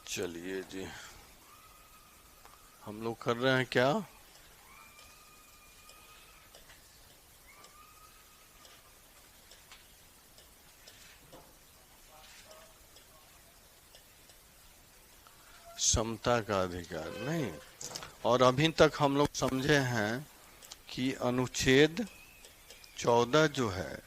चलिए जी, हम लोग कर रहे हैं क्या? समता का अधिकार नहीं। और अभी तक हम लोग समझे हैं कि अनुच्छेद 14 जो है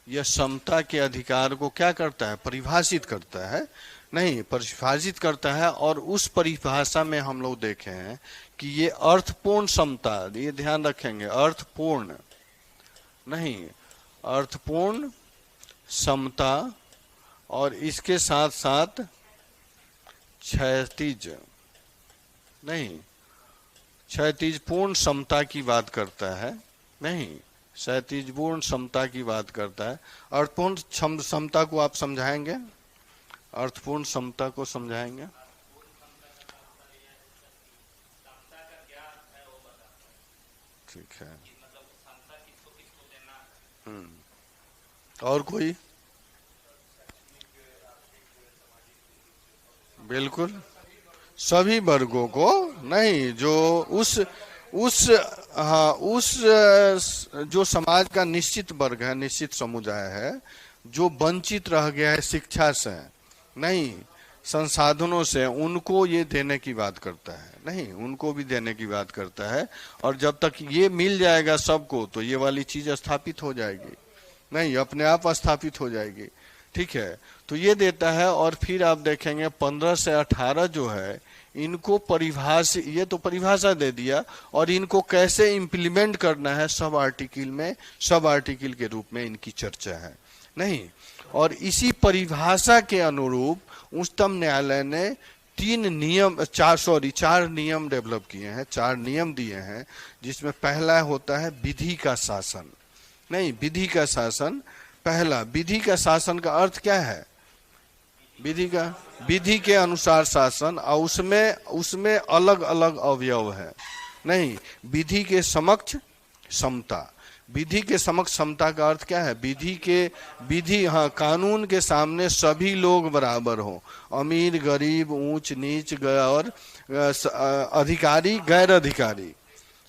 यह समता के अधिकार को क्या करता है? परिभाषित करता है। नहीं, परिभाषित करता है। और उस परिभाषा में हम लोग देखे हैं कि ये अर्थपूर्ण समता, ये ध्यान रखेंगे, अर्थपूर्ण नहीं, अर्थपूर्ण समता और इसके साथ साथ क्षैतिज नहीं, क्षैतिज पूर्ण समता की बात करता है। नहीं, क्षैतिज पूर्ण समता की बात करता है। अर्थपूर्ण समता को आप समझाएंगे? अर्थपूर्ण समता को समझाएंगे? ठीक है। और कोई? बिल्कुल, सभी वर्गों को नहीं, जो उस हाँ, उस जो समाज का निश्चित वर्ग है, निश्चित समुदाय है जो वंचित रह गया है शिक्षा से, नहीं, संसाधनों से, उनको ये देने की बात करता है। नहीं, उनको भी देने की बात करता है। और जब तक ये मिल जाएगा सबको तो ये वाली चीज स्थापित हो जाएगी। नहीं, अपने आप स्थापित हो जाएगी। ठीक है, तो ये देता है। और फिर आप देखेंगे 15 से 18 जो है, इनको परिभाषा, ये तो परिभाषा दे दिया, और इनको कैसे इम्प्लीमेंट करना है सब आर्टिकल में, सब आर्टिकल के रूप में इनकी चर्चा है। नहीं, और इसी परिभाषा के अनुरूप उच्चतम न्यायालय ने चार नियम डेवलप किए हैं, 4 नियम दिए हैं, जिसमें पहला होता है विधि का शासन। नहीं, विधि का शासन पहला। विधि का शासन का अर्थ क्या है? विधि के अनुसार शासन, और उसमें अलग अलग अवयव है। नहीं, विधि के समक्ष समता। विधि के समक्ष समता का अर्थ क्या है? हाँ, कानून के सामने सभी लोग बराबर हो, अमीर गरीब, ऊंच नीच और अधिकारी गैर अधिकारी,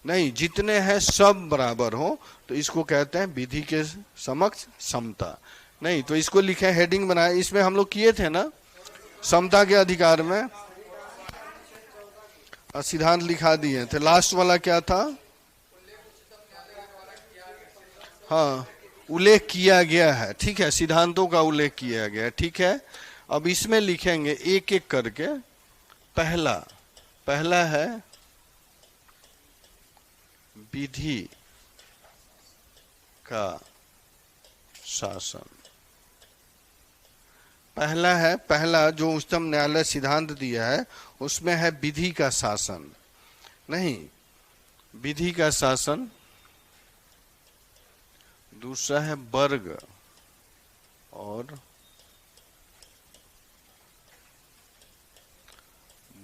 नहीं, जितने हैं सब बराबर हो, तो इसको कहते हैं विधि के समक्ष समता। नहीं, तो इसको लिखे, हेडिंग बनाए, इसमें हम लोग किए थे ना समता के अधिकार में, सिद्धांत लिखा दिए थे। लास्ट वाला क्या था? हाँ, उल्लेख किया गया है। ठीक है, सिद्धांतों का उल्लेख किया गया है। ठीक है, अब इसमें लिखेंगे एक एक करके। पहला है विधि का शासन। पहला जो उच्चतम न्यायालय सिद्धांत दिया है उसमें है विधि का शासन। नहीं, विधि का शासन। दूसरा है वर्ग और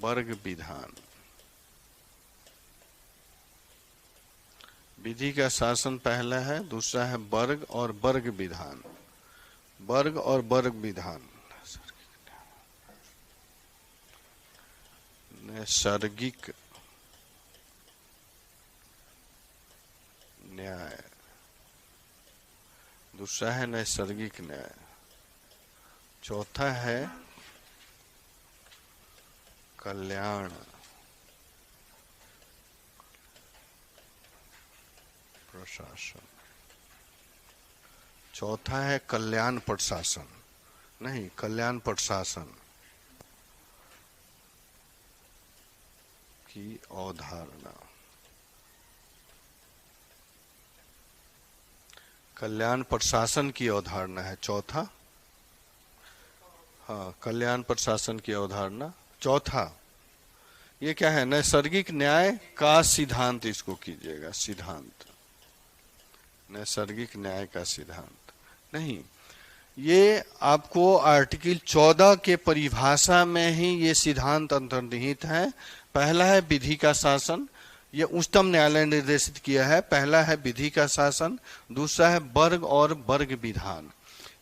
वर्ग विधान। विधि का शासन पहला है, दूसरा है वर्ग और वर्ग विधान। वर्ग और वर्ग विधान। नैसर्गिक न्याय, दूसरा है नैसर्गिक न्याय। चौथा है कल्याण प्रशासन। चौथा है कल्याण प्रशासन। नहीं, कल्याण प्रशासन की अवधारणा। कल्याण प्रशासन की अवधारणा है चौथा। हाँ, कल्याण प्रशासन की अवधारणा चौथा। ये क्या है? नैसर्गिक न्याय का सिद्धांत, इसको कीजिएगा सिद्धांत, नैसर्गिक न्याय का सिद्धांत। नहीं, ये आपको आर्टिकल 14 के परिभाषा में ही ये सिद्धांत अंतर्निहित है। पहला है विधि का शासन, ये उच्चतम न्यायालय ने निर्देशित किया है। पहला है विधि का शासन, दूसरा है वर्ग और वर्ग विधान।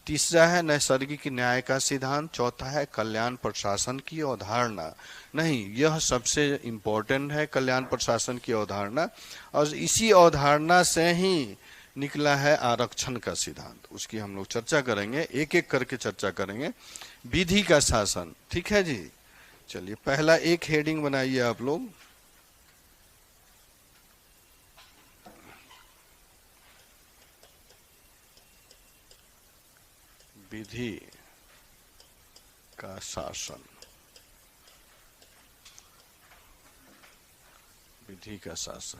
तीसरा है नैसर्गिक न्याय का सिद्धांत, चौथा है कल्याण प्रशासन की अवधारणा। नहीं, यह सबसे इंपॉर्टेंट है, कल्याण प्रशासन की अवधारणा, और इसी अवधारणा से ही निकला है आरक्षण का सिद्धांत। उसकी हम लोग चर्चा करेंगे, एक एक करके चर्चा करेंगे। विधि का शासन, ठीक है जी। चलिए पहला एक हेडिंग बनाइए आप लोग, विधि का शासन। विधि का शासन,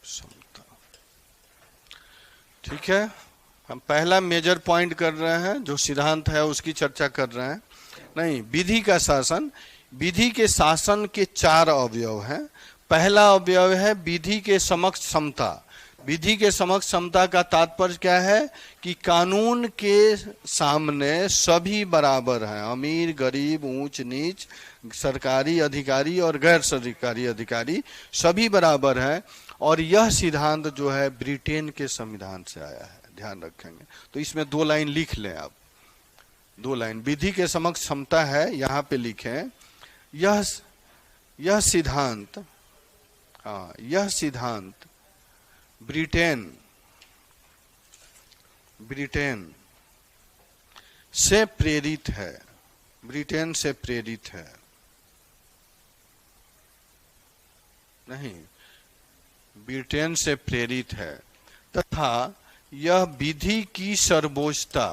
समता, ठीक है। हम पहला मेजर पॉइंट कर रहे हैं, जो सिद्धांत है उसकी चर्चा कर रहे हैं। नहीं, विधि का शासन, विधि के शासन के 4 अवयव हैं। पहला अवयव है विधि के समक्ष समता। विधि के समक्ष समता का तात्पर्य क्या है कि कानून के सामने सभी बराबर हैं, अमीर गरीब ऊंच नीच, सरकारी अधिकारी और गैर सरकारी अधिकारी सभी बराबर हैं। और यह सिद्धांत जो है ब्रिटेन के संविधान से आया है, ध्यान रखेंगे। तो इसमें 2 लाइन लिख लें आप, 2 लाइन, विधि के समक्ष समता है, यहां पे लिखें। यह सिद्धांत, यह सिद्धांत ब्रिटेन से प्रेरित है, ब्रिटेन से प्रेरित है। नहीं, ब्रिटेन से प्रेरित है, तथा यह विधि की सर्वोच्चता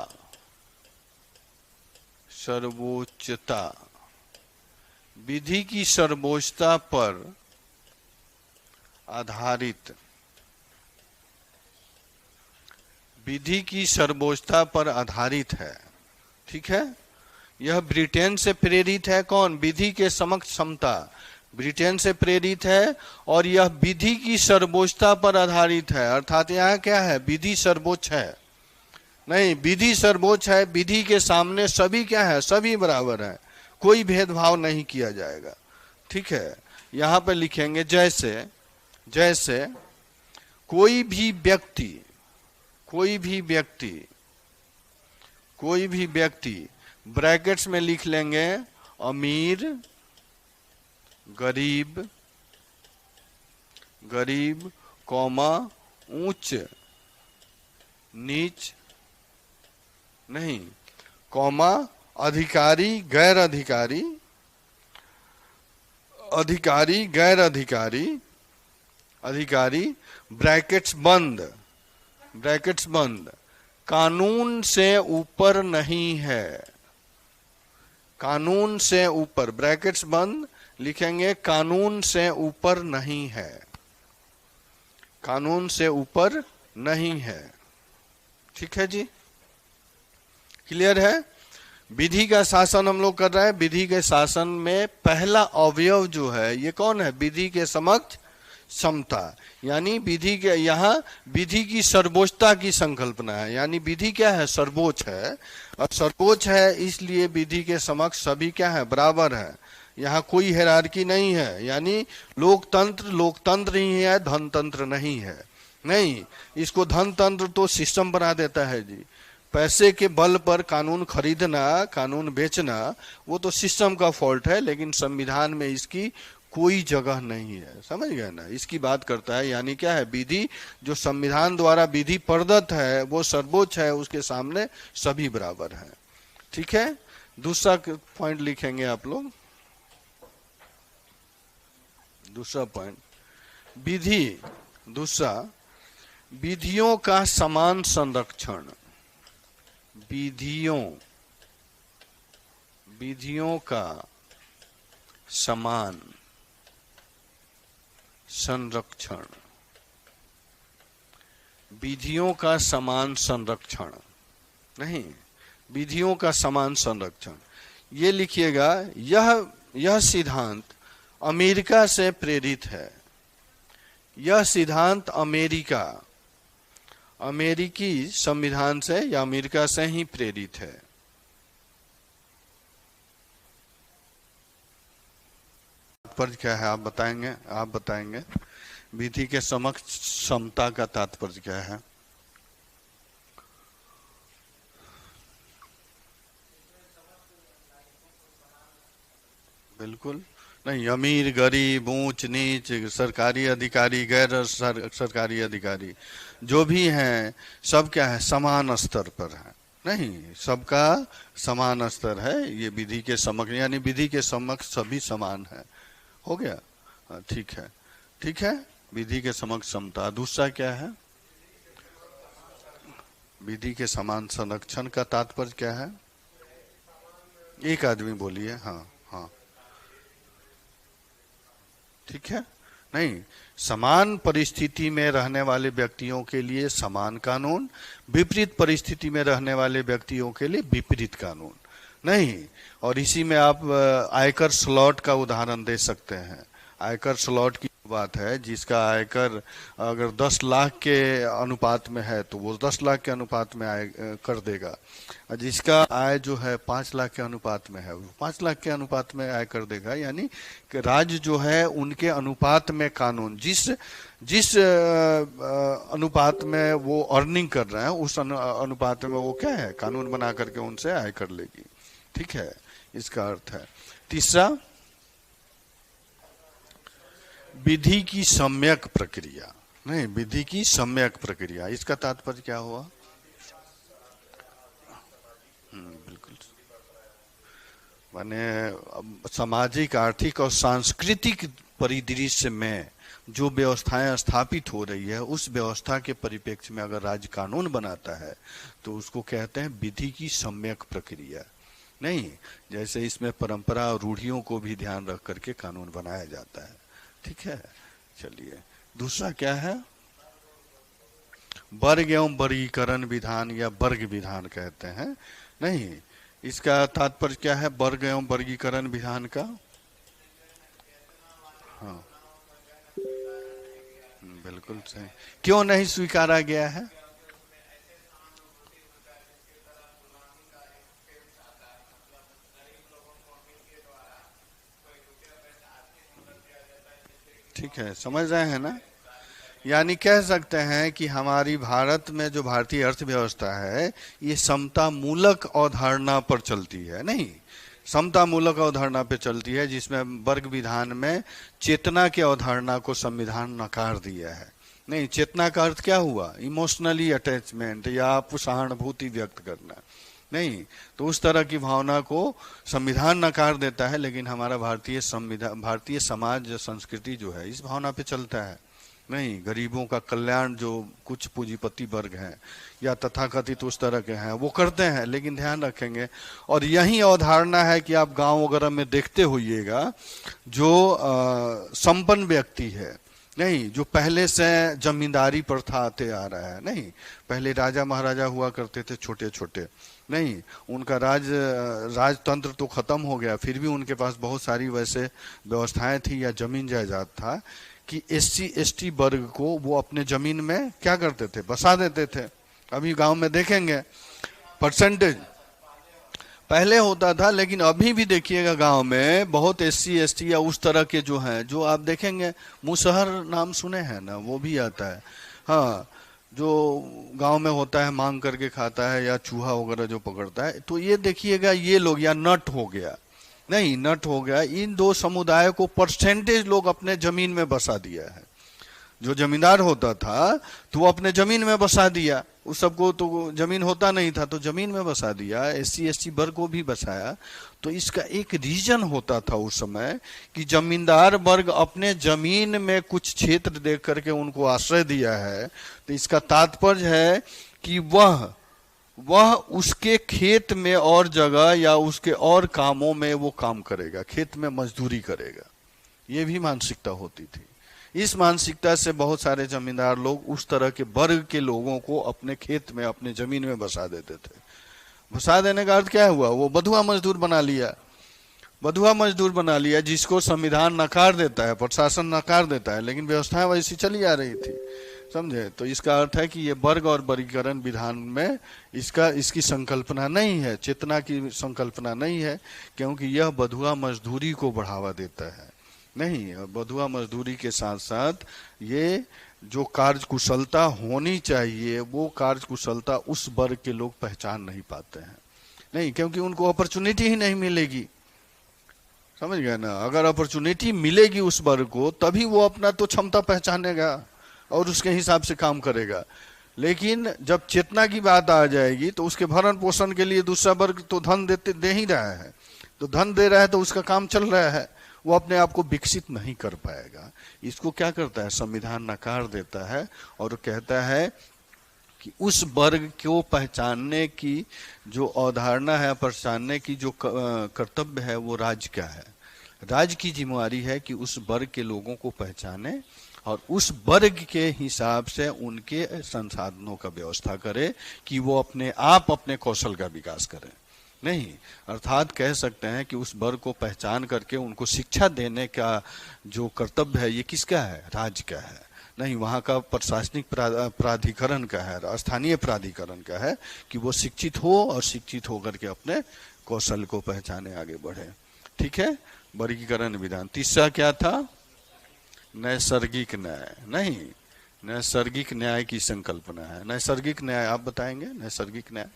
विधि की सर्वोच्चता पर आधारित, विधि की सर्वोच्चता पर आधारित है, ठीक है। यह ब्रिटेन से प्रेरित है, कौन? विधि के समक्ष समता ब्रिटेन से प्रेरित है, और यह विधि की सर्वोच्चता पर आधारित है। अर्थात यहाँ क्या है, विधि सर्वोच्च है। नहीं, विधि सर्वोच्च है, विधि के सामने सभी क्या है, सभी बराबर है, कोई भेदभाव नहीं किया जाएगा, ठीक है। यहाँ पे लिखेंगे जैसे कोई भी व्यक्ति, ब्रैकेट्स में लिख लेंगे अमीर गरीब कौमा ऊंच नीच, नहीं, कौमा अधिकारी गैर अधिकारी, गैर अधिकारी, ब्रैकेट्स बंद, कानून से ऊपर नहीं है, कानून से ऊपर, ब्रैकेट्स बंद, लिखेंगे कानून से ऊपर नहीं है, कानून से ऊपर नहीं है, ठीक है जी, क्लियर है। विधि का शासन हम लोग कर रहे हैं। विधि के शासन में पहला अवयव जो है ये कौन है, विधि के समक्ष समता, यानी विधि के, यहाँ विधि की सर्वोच्चता की संकल्पना है, यानी विधि क्या है, सर्वोच्च है, और सर्वोच्च है इसलिए विधि के समक्ष सभी क्या है, बराबर है। यहाँ कोई हिरार्की नहीं है, यानी लोकतंत्र ही है, धनतंत्र नहीं है। नहीं, इसको धनतंत्र तो सिस्टम बना देता है जी, पैसे के बल पर कानून खरीदना, कानून बेचना, वो तो सिस्टम का फॉल्ट है, लेकिन संविधान में इसकी कोई जगह नहीं है, समझ गए ना। इसकी बात करता है, यानी क्या है, विधि जो संविधान द्वारा विधि प्रदत्त है वो सर्वोच्च है, उसके सामने सभी बराबर हैं, ठीक है। दूसरा पॉइंट लिखेंगे आप लोग, दूसरा पॉइंट, विधियों का समान संरक्षण, विधियों का समान संरक्षण, विधियों का समान संरक्षण, नहीं, विधियों का समान संरक्षण, ये लिखिएगा। यह सिद्धांत अमेरिका से प्रेरित है, यह सिद्धांत अमेरिकी संविधान से या अमेरिका से ही प्रेरित है, तात्पर्य क्या है, आप बताएंगे? आप बताएंगे विधि के समक्ष समता का तात्पर्य क्या है? बिल्कुल नहीं, अमीर गरीब ऊंच नीच सरकारी अधिकारी गैर सरकारी अधिकारी जो भी हैं सब क्या है, समान स्तर पर है। नहीं, सबका समान स्तर है। ये विधि के समक्ष, यानी विधि के समक्ष सभी समान है। हो गया? ठीक है, ठीक है। विधि के समक्ष समता। दूसरा क्या है? विधि के समान संरक्षण का तात्पर्य क्या है? एक आदमी बोलिए। हाँ हाँ, ठीक है। नहीं, समान परिस्थिति में रहने वाले व्यक्तियों के लिए समान कानून, विपरीत परिस्थिति में रहने वाले व्यक्तियों के लिए विपरीत कानून। नहीं, और इसी में आप आयकर स्लॉट का उदाहरण दे सकते हैं। आयकर स्लॉट की बात है, जिसका आयकर अगर 10 लाख के अनुपात में है तो वो 10 लाख के अनुपात में आय कर देगा, जिसका आय जो है 5 लाख के अनुपात में है वो 5 लाख के अनुपात में आय कर देगा। यानी कि राज्य जो है उनके अनुपात में कानून, जिस जिस अनुपात में वो अर्निंग कर रहे हैं उस अनुपात में वो क्या है, कानून बना करके उनसे आय कर लेगी। ठीक है, इसका अर्थ है। तीसरा, विधि की सम्यक प्रक्रिया। नहीं, विधि की सम्यक प्रक्रिया, इसका तात्पर्य क्या हुआ? बिल्कुल, माने सामाजिक आर्थिक और सांस्कृतिक परिदृश्य में जो व्यवस्थाएं स्थापित हो रही है उस व्यवस्था के परिप्रेक्ष्य में अगर राज्य कानून बनाता है तो उसको कहते हैं विधि की सम्यक प्रक्रिया। नहीं, जैसे इसमें परंपरा और रूढ़ियों को भी ध्यान रख करके कानून बनाया जाता है। ठीक है, चलिए दूसरा क्या है? वर्ग एवं वर्गीकरण विधान या वर्ग विधान कहते हैं। नहीं, इसका तात्पर्य क्या है वर्ग एवं वर्गीकरण विधान का? हाँ, बिल्कुल सही। क्यों नहीं स्वीकारा गया है? ठीक है, समझ रहे हैं ना? यानी कह सकते हैं कि हमारी भारत में जो भारतीय अर्थव्यवस्था है ये समता मूलक अवधारणा पर चलती है। नहीं, समता मूलक अवधारणा पे चलती है, जिसमें वर्ग विधान में चेतना की अवधारणा को संविधान नकार दिया है। नहीं, चेतना का अर्थ क्या हुआ? इमोशनली अटैचमेंट या आप सहानुभूति व्यक्त करना। नहीं, तो उस तरह की भावना को संविधान नकार देता है, लेकिन हमारा भारतीय संविधान, भारतीय समाज संस्कृति जो है इस भावना पे चलता है। नहीं, गरीबों का कल्याण जो कुछ पूंजीपति वर्ग हैं या तथाकथित उस तरह के हैं वो करते हैं, लेकिन ध्यान रखेंगे। और यही अवधारणा है कि आप गांव वगैरह में देखते होइएगा, जो संपन्न व्यक्ति है, नहीं, जो पहले से जमींदारी प्रथा आते आ रहा है। नहीं, पहले राजा महाराजा हुआ करते थे छोटे छोटे। नहीं, उनका राजतंत्र तो खत्म हो गया, फिर भी उनके पास बहुत सारी वैसे व्यवस्थाएं थी या जमीन जायदाद था कि SC ST वर्ग को वो अपने जमीन में क्या करते थे, बसा देते थे। अभी गांव में देखेंगे परसेंटेज पहले होता था, लेकिन अभी भी देखिएगा गांव में बहुत SC ST या उस तरह के जो हैं, जो आप देखेंगे मुसहर नाम सुने हैं ना, वो भी आता है। हाँ, जो गांव में होता है मांग करके खाता है या चूहा वगैरह जो पकड़ता है, तो ये देखिएगा ये लोग, या नट हो गया। नहीं, नट हो गया, इन दो समुदाय को परसेंटेज लोग अपने जमीन में बसा दिया है। जो जमींदार होता था तो वो अपने जमीन में बसा दिया, उस सबको तो जमीन होता नहीं था तो जमीन में बसा दिया, SC ST वर्ग को भी बसाया। तो इसका एक रीजन होता था उस समय कि जमींदार वर्ग अपने जमीन में कुछ क्षेत्र देख करके उनको आश्रय दिया है, तो इसका तात्पर्य है कि वह उसके खेत में और जगह या उसके और कामों में वो काम करेगा, खेत में मजदूरी करेगा। ये भी मानसिकता होती थी। इस मानसिकता से बहुत सारे जमींदार लोग उस तरह के वर्ग के लोगों को अपने खेत में, अपने जमीन में बसा देते थे। बसा देने का अर्थ क्या हुआ? वो बधुआ मजदूर बना लिया, बधुआ मजदूर बना लिया, जिसको संविधान नकार देता है, प्रशासन नकार देता है, लेकिन व्यवस्थाएं वैसी चली आ रही थी। समझे? तो इसका अर्थ है कि ये वर्ग और वर्गीकरण विधान में इसकी संकल्पना नहीं है, चेतना की संकल्पना नहीं है, क्योंकि यह बधुआ मजदूरी को बढ़ावा देता है। नहीं, बंधुआ मजदूरी के साथ साथ ये जो कार्य कुशलता होनी चाहिए वो कार्य कुशलता उस वर्ग के लोग पहचान नहीं पाते हैं। नहीं, क्योंकि उनको अपॉर्चुनिटी ही नहीं मिलेगी। समझ गए ना? अगर अपॉर्चुनिटी मिलेगी उस वर्ग को तभी वो अपना तो क्षमता पहचानेगा और उसके हिसाब से काम करेगा। लेकिन जब चेतना की बात आ जाएगी तो उसके भरण पोषण के लिए दूसरा वर्ग तो धन दे ही रहा है, तो धन दे रहा है तो उसका काम चल रहा है, वो अपने आप को विकसित नहीं कर पाएगा। इसको क्या करता है? संविधान नकार देता है और कहता है कि उस वर्ग को पहचानने की जो अवधारणा है, पहचानने की जो कर्तव्य है वो राज्य का है। राज्य की जिम्मेवारी है कि उस वर्ग के लोगों को पहचाने और उस वर्ग के हिसाब से उनके संसाधनों का व्यवस्था करे कि वो अपने आप अपने कौशल का विकास करें। नहीं, अर्थात कह सकते हैं कि उस वर्ग को पहचान करके उनको शिक्षा देने का जो कर्तव्य है ये किसका है? राज्य का है। नहीं, वहाँ का प्रशासनिक प्राधिकरण का है, स्थानीय प्राधिकरण का है कि वो शिक्षित हो और शिक्षित होकर के अपने कौशल को पहचाने, आगे बढ़े। ठीक है, वर्गीकरण विधान। तीसरा क्या था? नैसर्गिक न्याय। नहीं, नैसर्गिक न्याय की संकल्पना है। नैसर्गिक न्याय आप बताएंगे? नैसर्गिक न्याय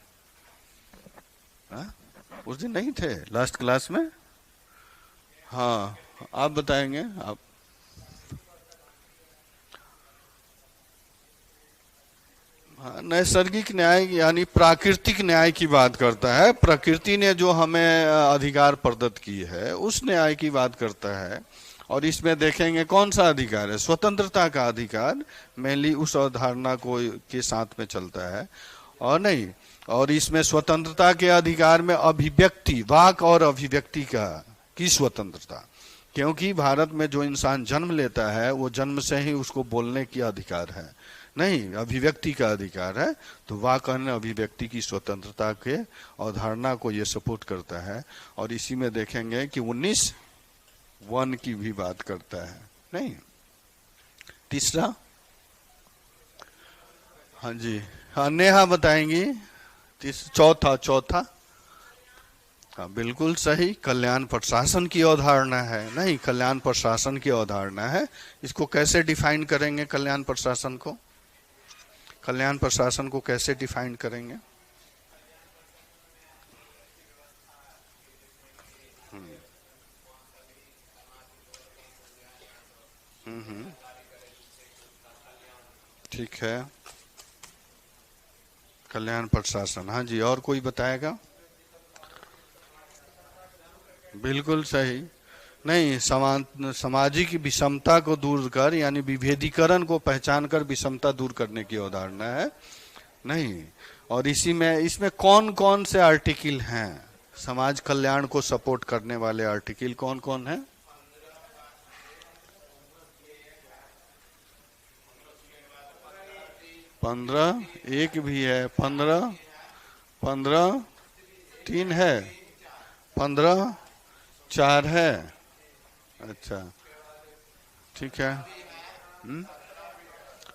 उस दिन नहीं थे लास्ट क्लास में? हाँ, आप बताएंगे। आप नैसर्गिक न्याय यानी प्राकृतिक न्याय की बात करता है। प्रकृति ने जो हमें अधिकार प्रदत्त की है उस न्याय की बात करता है। और इसमें देखेंगे कौन सा अधिकार है? स्वतंत्रता का अधिकार मेनली उस अवधारणा को के साथ में चलता है। और नहीं, और इसमें स्वतंत्रता के अधिकार में अभिव्यक्ति, वाक और अभिव्यक्ति की स्वतंत्रता, क्योंकि भारत में जो इंसान जन्म लेता है वो जन्म से ही उसको बोलने की अधिकार है, नहीं अभिव्यक्ति का अधिकार है। तो वाक और अभिव्यक्ति की स्वतंत्रता के अवधारणा को ये सपोर्ट करता है। और इसी में देखेंगे कि 19 वन की भी बात करता है। नहीं, तीसरा, हाँ जी, हाँ नेहा बताएंगी। चौथा, हाँ बिल्कुल सही, कल्याण प्रशासन की अवधारणा है। नहीं, कल्याण प्रशासन की अवधारणा है। इसको कैसे डिफाइन करेंगे? कल्याण प्रशासन को, कल्याण प्रशासन को कैसे डिफाइन करेंगे? ठीक है, कल्याण प्रशासन। हाँ जी, और कोई बताएगा? बिल्कुल सही। नहीं, सामाजिक विषमता को दूर कर, यानी विभेदीकरण को पहचान कर विषमता दूर करने की अवधारणा है। नहीं, और इसमें कौन कौन से आर्टिकल हैं? समाज कल्याण को सपोर्ट करने वाले आर्टिकल कौन कौन है? 15, एक भी है, 15, 3 है, 15, 4 है। अच्छा, ठीक है।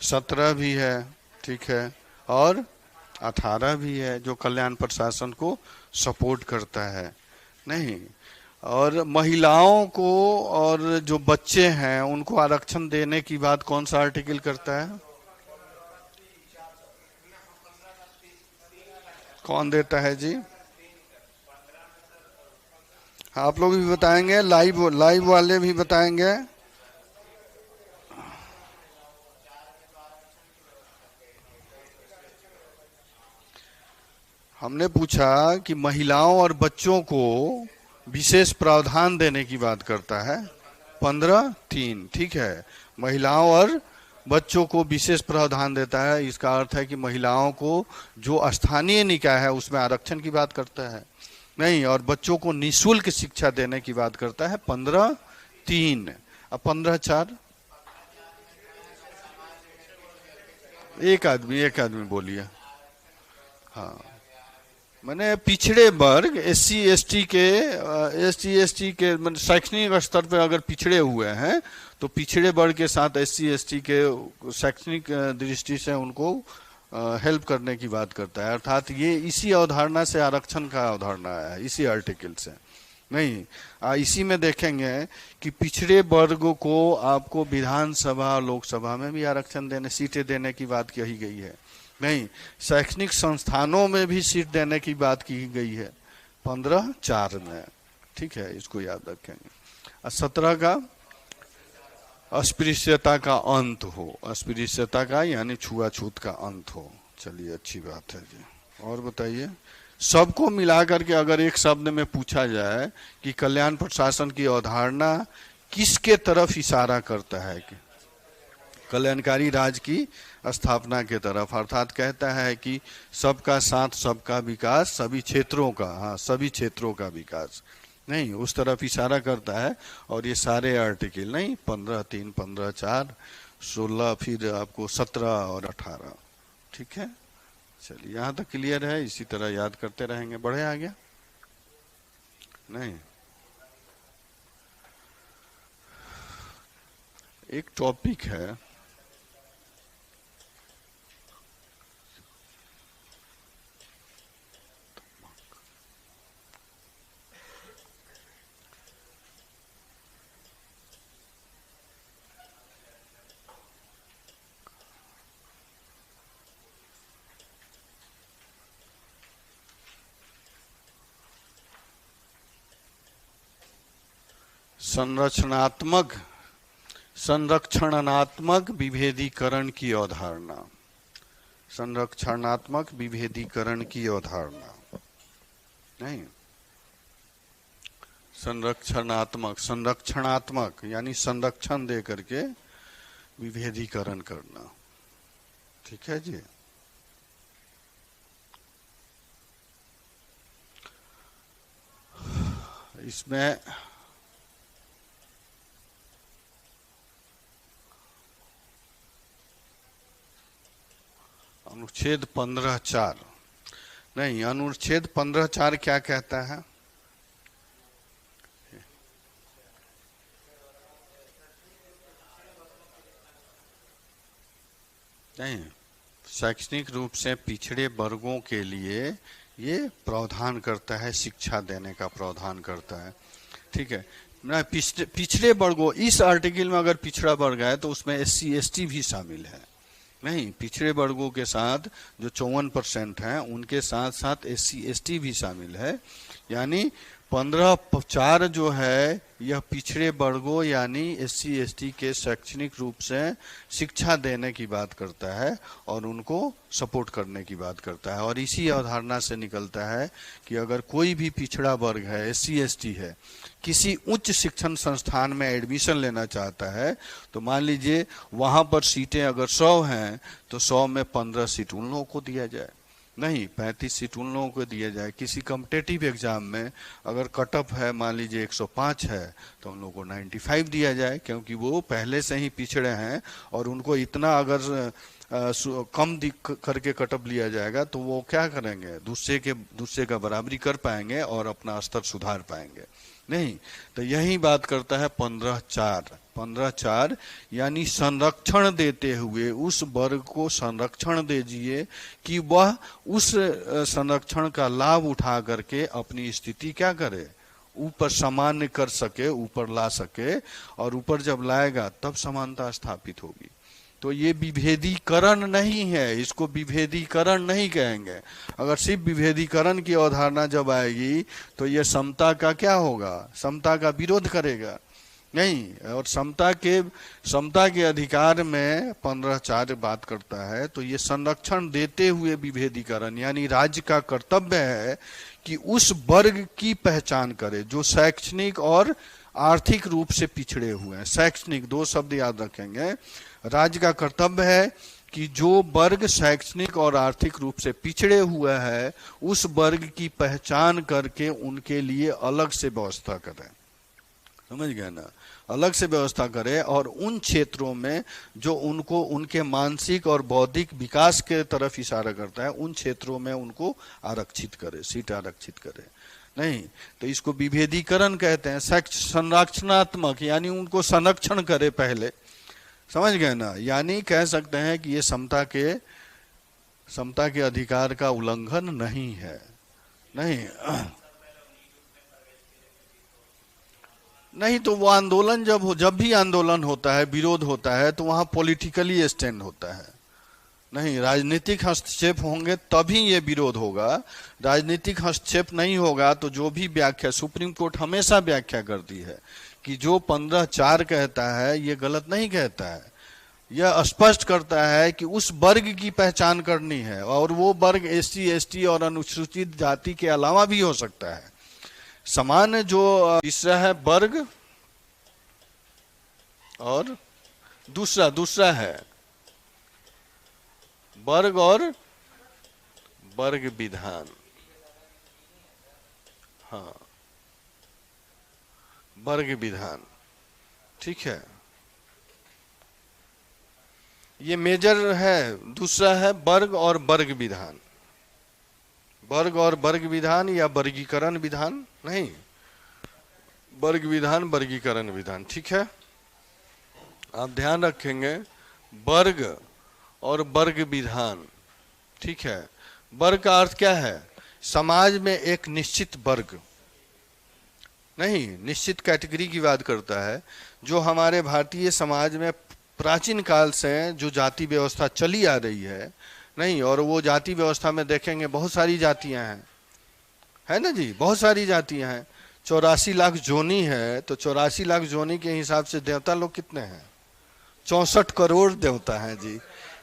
17 भी है, ठीक है, और 18 भी है जो कल्याण प्रशासन को सपोर्ट करता है। नहीं, और महिलाओं को और जो बच्चे हैं उनको आरक्षण देने की बात कौन सा आर्टिकल करता है? कौन देता है जी? आप लोग भी बताएंगे? लाइव वाले भी बताएंगे? हमने पूछा कि महिलाओं और बच्चों को विशेष प्रावधान देने की बात करता है। 15(3), ठीक है, महिलाओं और बच्चों को विशेष प्रावधान देता है। इसका अर्थ है कि महिलाओं को जो स्थानीय निकाय है उसमें आरक्षण की बात करता है। नहीं, और बच्चों को निःशुल्क शिक्षा देने की बात करता है 15(3). अब 15(4), एक आदमी बोलिए। हाँ, मैंने पिछड़े वर्ग एससी एसटी के शैक्षणिक स्तर पर अगर पिछड़े हुए हैं तो पिछड़े वर्ग के साथ एससी एसटी के शैक्षणिक दृष्टि से उनको हेल्प करने की बात करता है। अर्थात ये इसी अवधारणा से आरक्षण का अवधारणा है, इसी आर्टिकल से। नहीं, इसी में देखेंगे कि पिछड़े वर्ग को आपको विधानसभा लोकसभा में भी आरक्षण देने, सीटें देने की बात कही गई है। नहीं, शैक्षणिक संस्थानों में भी सीट देने की बात की गई है 15(4) में। ठीक है, इसको याद रखेंगे। 17 का अस्पृश्यता का अंत हो, अस्पृश्यता का यानी छुआछूत का अंत हो। चलिए, अच्छी बात है जी। और बताइए, सबको मिलाकर के अगर एक शब्द में पूछा जाए कि कल्याण प्रशासन की अवधारणा किसके तरफ इशारा करता है, कि कल्याणकारी राज्य की स्थापना के तरफ, अर्थात कहता है कि सबका साथ सबका विकास, सभी क्षेत्रों का, हाँ सभी क्षेत्रों का विकास, नहीं उस तरफ इशारा करता है। और ये सारे आर्टिकल, नहीं 15(3), 15(4), 16, फिर आपको 17 और 18। ठीक है, चलिए यहाँ तक क्लियर है। इसी तरह याद करते रहेंगे। बढ़े आगे? नहीं, एक टॉपिक है संरक्षणात्मक विभेदीकरण की अवधारणा, संरक्षणात्मक विभेदीकरण की अवधारणा, नहीं संरक्षणात्मक यानी संरक्षण दे करके विभेदीकरण करना। ठीक है जी। इसमें अनुच्छेद 15(4), नहीं अनुच्छेद 15(4) क्या कहता है? नहीं, शैक्षणिक रूप से पिछड़े वर्गों के लिए ये प्रावधान करता है, शिक्षा देने का प्रावधान करता है। ठीक है ना, पिछड़े वर्गों, इस आर्टिकल में अगर पिछड़ा वर्ग है तो उसमें SC ST भी शामिल है। नहीं, पिछड़े वर्गों के साथ जो 54% हैं उनके साथ साथ SC ST भी शामिल है। यानी 15(4) जो है यह पिछड़े वर्गों यानी SC ST के शैक्षणिक रूप से शिक्षा देने की बात करता है और उनको सपोर्ट करने की बात करता है। और इसी अवधारणा से निकलता है कि अगर कोई भी पिछड़ा वर्ग है, SC ST है, किसी उच्च शिक्षण संस्थान में एडमिशन लेना चाहता है तो मान लीजिए वहां पर सीटें अगर 100 हैं तो 100 में 15 सीट उन लोगों को दिया जाए, नहीं 35 सीट उन लोगों को दिया जाए। किसी कॉम्पिटिटिव एग्जाम में अगर कट ऑफ है मान लीजिए 105 है तो उन लोगों को 95 दिया जाए, क्योंकि वो पहले से ही पिछड़े हैं और उनको इतना अगर कम करके कट ऑफ लिया जाएगा तो वो क्या करेंगे, दूसरे का बराबरी कर पाएंगे और अपना स्तर सुधार पाएंगे। नहीं, तो यही बात करता है 15(4) यानी संरक्षण देते हुए उस वर्ग को संरक्षण दीजिए कि वह उस संरक्षण का लाभ उठा करके अपनी स्थिति क्या करे, ऊपर सामान्य कर सके, ऊपर ला सके, और ऊपर जब लाएगा तब समानता स्थापित होगी। तो ये विभेदीकरण नहीं है, इसको विभेदीकरण नहीं कहेंगे। अगर सिर्फ विभेदीकरण की अवधारणा जब आएगी तो ये समता का क्या होगा, समता का विरोध करेगा। नहीं, और समता के अधिकार में 15(4) बात करता है। तो ये संरक्षण देते हुए विभेदीकरण यानी राज्य का कर्तव्य है कि उस वर्ग की पहचान करे जो शैक्षणिक और आर्थिक रूप से पिछड़े हुए हैं। शैक्षणिक, 2 शब्द याद रखेंगे। राज्य का कर्तव्य है कि जो वर्ग शैक्षणिक और आर्थिक रूप से पिछड़े हुए हैं उस वर्ग की पहचान करके उनके लिए अलग से व्यवस्था करें। समझ गए ना, अलग से व्यवस्था करे और उन क्षेत्रों में जो उनको उनके मानसिक और बौद्धिक विकास के तरफ इशारा करता है उन क्षेत्रों में उनको आरक्षित करे, सीट आरक्षित करे। नहीं, तो इसको विभेदीकरण कहते हैं। संरक्षणात्मक यानी उनको संरक्षण करे पहले, समझ गए ना, यानी कह सकते हैं कि ये समता के अधिकार का उल्लंघन नहीं है। नहीं नहीं तो वो आंदोलन जब भी आंदोलन होता है, विरोध होता है, तो वहां पॉलिटिकली स्टैंड होता है। नहीं, राजनीतिक हस्तक्षेप होंगे तभी ये विरोध होगा। राजनीतिक हस्तक्षेप नहीं होगा तो जो भी व्याख्या, सुप्रीम कोर्ट हमेशा व्याख्या करती है कि जो 15(4) कहता है ये गलत नहीं कहता है, यह स्पष्ट करता है कि उस वर्ग की पहचान करनी है, और वो वर्ग SC ST और अनुसूचित जाति के अलावा भी हो सकता है। सामान्य जो तीसरा है वर्ग, और दूसरा है वर्ग और वर्ग विधान। हाँ, वर्ग विधान, ठीक है, ये मेजर है। दूसरा है वर्ग और वर्ग विधान। वर्ग और वर्ग विधान या वर्गीकरण विधान, नहीं, वर्ग विधान, वर्गीकरण विधान, ठीक है। आप ध्यान रखेंगे, वर्ग और वर्ग विधान, ठीक है। वर्ग का अर्थ क्या है? समाज में एक निश्चित वर्ग, नहीं, निश्चित कैटेगरी की बात करता है। जो हमारे भारतीय समाज में प्राचीन काल से जो जाति व्यवस्था चली आ रही है, नहीं, और वो जाति व्यवस्था में देखेंगे बहुत सारी जातियां हैं, है ना जी, बहुत सारी जातियां हैं। 84 लाख जोनी है, तो 84 लाख जोनी के हिसाब से देवता लोग कितने हैं? 64 करोड़ देवता हैं जी।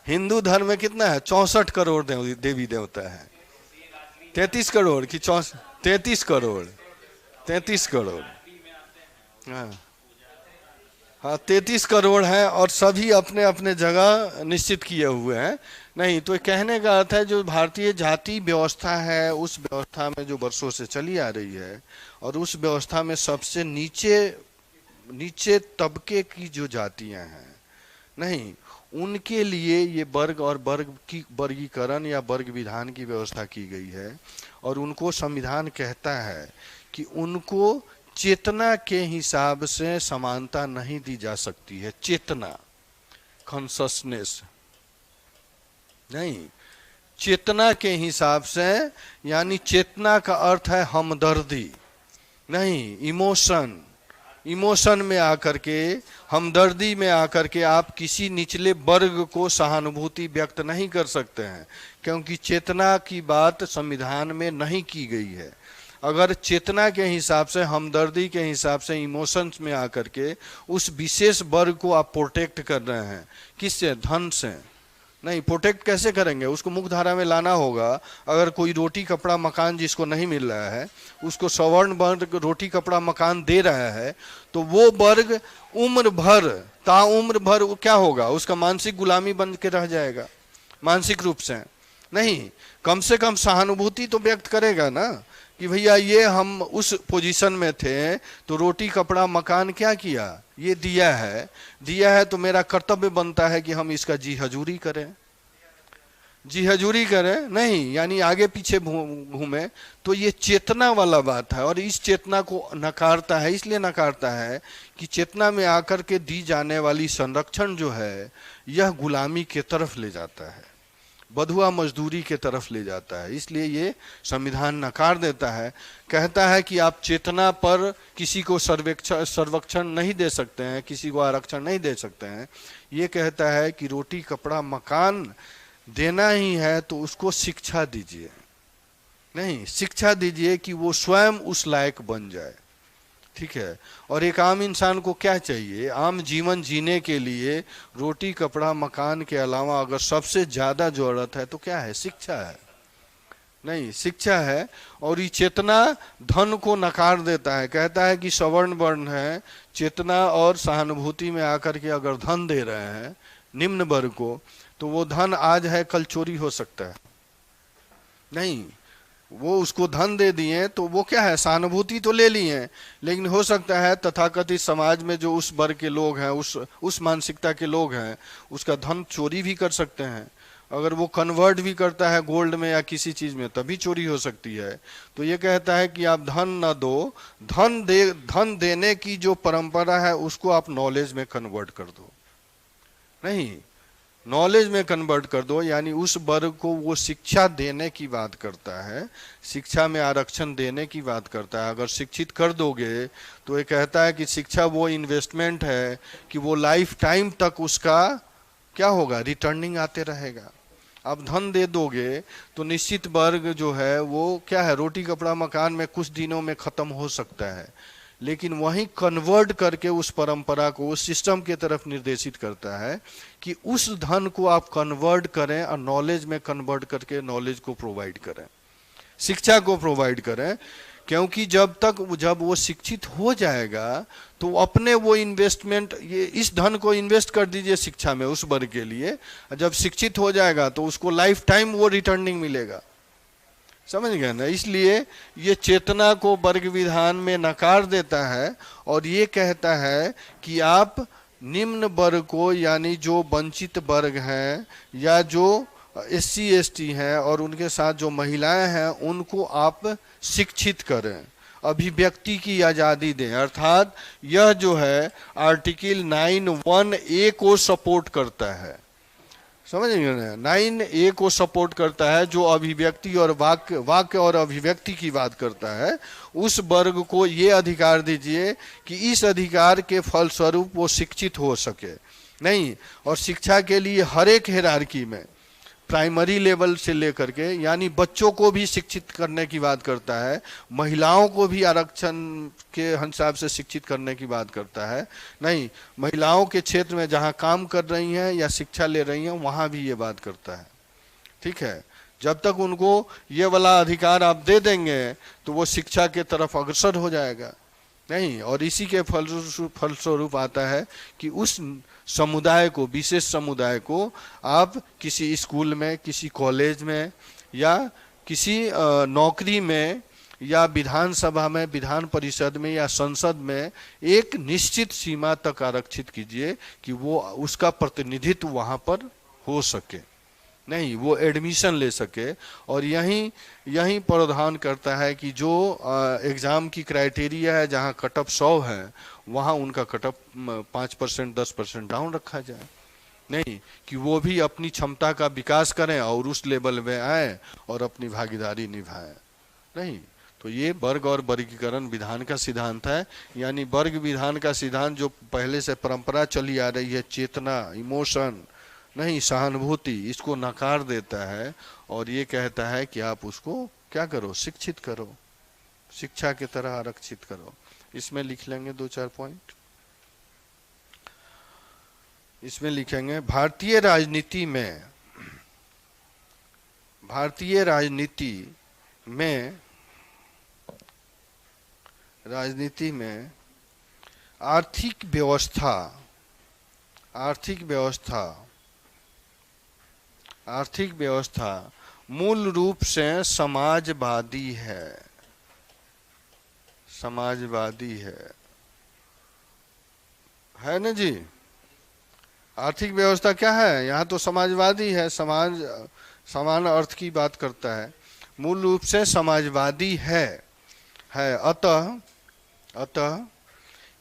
हिंदू धर्म में कितना है? 64 करोड़ देवी देवता है। 33 करोड़ की 33 करोड़, 33 करोड़, हाँ हाँ, 33 करोड़ हैं, और सभी अपने अपने जगह निश्चित किए हुए हैं। नहीं, तो कहने का अर्थ है जो भारतीय जाति व्यवस्था है, उस व्यवस्था में जो वर्षों से चली आ रही है, और उस व्यवस्था में सबसे नीचे तबके की जो जातियां हैं, नहीं, उनके लिए ये वर्ग और वर्ग की वर्गीकरण या वर्ग विधान की व्यवस्था की गई है। और उनको संविधान कहता है कि उनको चेतना के हिसाब से समानता नहीं दी जा सकती है। चेतना, कॉन्शसनेस, नहीं, चेतना के हिसाब से, यानी चेतना का अर्थ है हमदर्दी, नहीं, इमोशन। इमोशन में आकर के, हमदर्दी में आकर के आप किसी निचले वर्ग को सहानुभूति व्यक्त नहीं कर सकते हैं, क्योंकि चेतना की बात संविधान में नहीं की गई है। अगर चेतना के हिसाब से, हमदर्दी के हिसाब से, इमोशंस में आकर के उस विशेष वर्ग को आप प्रोटेक्ट कर रहे हैं, किससे? धन से। नहीं, प्रोटेक्ट कैसे करेंगे? उसको मुख्यधारा में लाना होगा। अगर कोई रोटी कपड़ा मकान जिसको नहीं मिल रहा है, उसको सवर्ण वर्ग रोटी कपड़ा मकान दे रहा है, तो वो वर्ग उम्र भर, ताउम्र भर क्या होगा? उसका मानसिक गुलामी बन के रह जाएगा, मानसिक रूप से। नहीं, कम से कम सहानुभूति तो व्यक्त करेगा ना, कि भैया ये हम उस पोजीशन में थे, तो रोटी कपड़ा मकान क्या किया? ये दिया है, तो मेरा कर्तव्य बनता है कि हम इसका जी हजूरी करें, जी हजूरी करें। नहीं, यानी आगे पीछे घूमे। तो ये चेतना वाला बात है, और इस चेतना को नकारता है। इसलिए नकारता है कि चेतना में आकर के दी जाने वाली संरक्षण जो है, यह गुलामी के तरफ ले जाता है, बधुआ मजदूरी के तरफ ले जाता है। इसलिए ये संविधान नकार देता है, कहता है कि आप चेतना पर किसी को सर्वेक्षण नहीं दे सकते हैं, किसी को आरक्षण नहीं दे सकते हैं। ये कहता है कि रोटी कपड़ा मकान देना ही है तो उसको शिक्षा दीजिए, नहीं, शिक्षा दीजिए कि वो स्वयं उस लायक बन जाए, ठीक है। और एक आम इंसान को क्या चाहिए? आम जीवन जीने के लिए रोटी कपड़ा मकान के अलावा अगर सबसे ज्यादा जरूरत है तो क्या है? शिक्षा है, नहीं, शिक्षा है। और ये चेतना धन को नकार देता है, कहता है कि सवर्ण वर्ण है, चेतना और सहानुभूति में आकर के अगर धन दे रहे हैं निम्न वर्ग को, तो वो धन आज है कल चोरी हो सकता है। नहीं, वो उसको धन दे दिए तो वो क्या है? सहानुभूति तो ले ली है, लेकिन हो सकता है तथाकथित समाज में जो उस वर्ग के लोग हैं, उस मानसिकता के लोग हैं, उसका धन चोरी भी कर सकते हैं। अगर वो कन्वर्ट भी करता है गोल्ड में या किसी चीज में, तभी चोरी हो सकती है। तो ये कहता है कि आप धन न दो, धन देने की जो परंपरा है उसको आप नॉलेज में कन्वर्ट कर दो। नहीं, नॉलेज में कन्वर्ट कर दो, यानी उस वर्ग को वो शिक्षा देने की बात करता है, शिक्षा में आरक्षण देने की बात करता है। अगर शिक्षित कर दोगे तो ये कहता है कि शिक्षा वो इन्वेस्टमेंट है कि वो लाइफ टाइम तक उसका क्या होगा, रिटर्निंग आते रहेगा। आप धन दे दोगे तो निश्चित वर्ग जो है वो क्या है, रोटी कपड़ा मकान में कुछ दिनों में खत्म हो सकता है, लेकिन वहीं कन्वर्ट करके उस परंपरा को उस सिस्टम के तरफ निर्देशित करता है कि उस धन को आप कन्वर्ट करें और नॉलेज में कन्वर्ट करके नॉलेज को प्रोवाइड करें, शिक्षा को प्रोवाइड करें। क्योंकि जब वो शिक्षित हो जाएगा तो अपने वो इन्वेस्टमेंट, ये इस धन को इन्वेस्ट कर दीजिए शिक्षा में उस वर्ग के लिए, जब शिक्षित हो जाएगा तो उसको लाइफ टाइम वो रिटर्निंग मिलेगा। समझ गए ना? इसलिए ये चेतना को वर्ग विधान में नकार देता है और ये कहता है कि आप निम्न वर्ग को, यानी जो वंचित वर्ग हैं या जो SC ST हैं और उनके साथ जो महिलाएं हैं, उनको आप शिक्षित करें, अभिव्यक्ति की आज़ादी दें। अर्थात यह जो है आर्टिकल 9(1)(a) को सपोर्ट करता है। समझेंगे ना? 9(a) को सपोर्ट करता है, जो अभिव्यक्ति और वाक्य और अभिव्यक्ति की बात करता है। उस वर्ग को ये अधिकार दीजिए कि इस अधिकार के फलस्वरूप वो शिक्षित हो सके। नहीं, और शिक्षा के लिए हर एक हायरार्की में प्राइमरी लेवल से लेकर के, यानी बच्चों को भी शिक्षित करने की बात करता है, महिलाओं को भी आरक्षण के हिसाब से शिक्षित करने की बात करता है। नहीं, महिलाओं के क्षेत्र में जहां काम कर रही हैं या शिक्षा ले रही हैं वहां भी ये बात करता है। ठीक है, जब तक उनको ये वाला अधिकार आप दे देंगे तो वो शिक्षा के तरफ अग्रसर हो जाएगा। नहीं, और इसी के फलस्वरूप आता है कि उस समुदाय को, विशेष समुदाय को आप किसी स्कूल में, किसी कॉलेज में या किसी नौकरी में या विधानसभा में, विधान परिषद में या संसद में एक निश्चित सीमा तक आरक्षित कीजिए कि वो उसका प्रतिनिधित्व वहाँ पर हो सके। नहीं, वो एडमिशन ले सके। और यही प्रावधान करता है कि जो एग्ज़ाम की क्राइटेरिया है, जहाँ कटअप 100 है, वहाँ उनका कटअप 5% 10% डाउन रखा जाए। नहीं, कि वो भी अपनी क्षमता का विकास करें और उस लेवल में आए और अपनी भागीदारी निभाएं। नहीं, तो ये वर्ग और वर्गीकरण विधान का सिद्धांत है। यानी वर्ग विधान का सिद्धांत जो पहले से परंपरा चली आ रही है, चेतना, इमोशन, नहीं सहानुभूति, इसको नकार देता है और ये कहता है कि आप उसको क्या करो, शिक्षित करो, शिक्षा की तरह आरक्षित करो। इसमें लिख लेंगे 2-4 पॉइंट। इसमें लिखेंगे भारतीय राजनीति में आर्थिक व्यवस्था मूल रूप से समाजवादी है ना जी? आर्थिक व्यवस्था क्या है? यहाँ तो समाजवादी है, समाज समान अर्थ की बात करता है, मूल रूप से समाजवादी है। अतः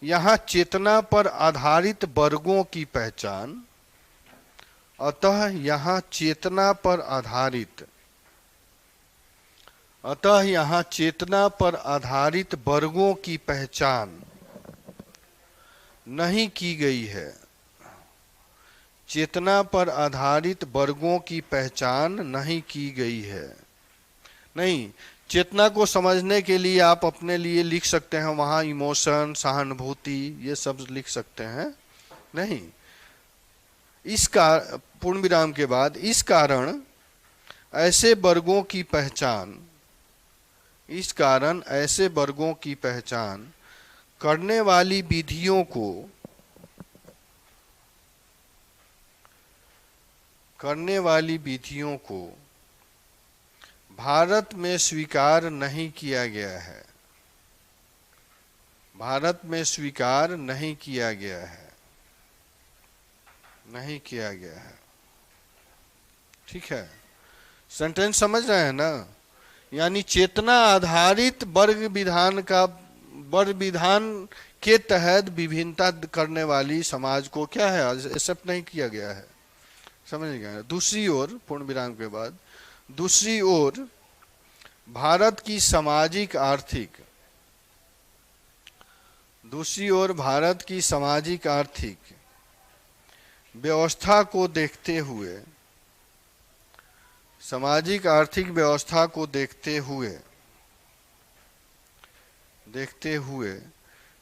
यहाँ चेतना पर आधारित वर्गों की पहचान, अतः यहाँ चेतना पर आधारित वर्गों की पहचान नहीं की गई है। चेतना पर आधारित वर्गों की पहचान नहीं की गई है। नहीं, चेतना को समझने के लिए आप अपने लिए लिख सकते हैं, वहाँ इमोशन, सहानुभूति, ये सब लिख सकते हैं। नहीं, इसका पूर्ण विराम के बाद, इस कारण ऐसे वर्गों की पहचान करने वाली विधियों को भारत में स्वीकार नहीं किया गया है। ठीक है, सेंटेंस समझ रहे हैं ना? यानी चेतना आधारित वर्ग विधान के तहत विभिन्नता करने वाली समाज को क्या है, एक्सेप्ट नहीं किया गया है। समझ गए। दूसरी ओर, पूर्ण विराम के बाद, दूसरी ओर भारत की सामाजिक आर्थिक, दूसरी ओर भारत की सामाजिक आर्थिक व्यवस्था को देखते हुए, सामाजिक आर्थिक व्यवस्था को देखते हुए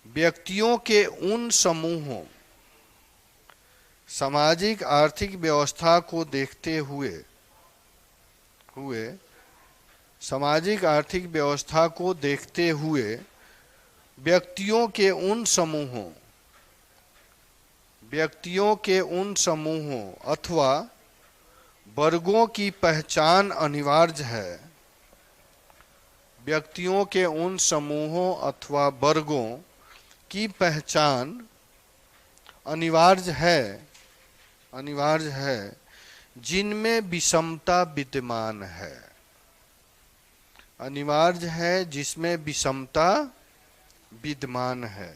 व्यक्तियों के उन समूहों, सामाजिक आर्थिक व्यवस्था को देखते हुए सामाजिक आर्थिक व्यवस्था को देखते हुए व्यक्तियों के उन समूहों अथवा वर्गों की पहचान अनिवार्य है। व्यक्तियों के उन समूहों अथवा वर्गों की पहचान अनिवार्य है जिनमें विषमता विद्यमान है। अनिवार्य है जिसमें विषमता विद्यमान है।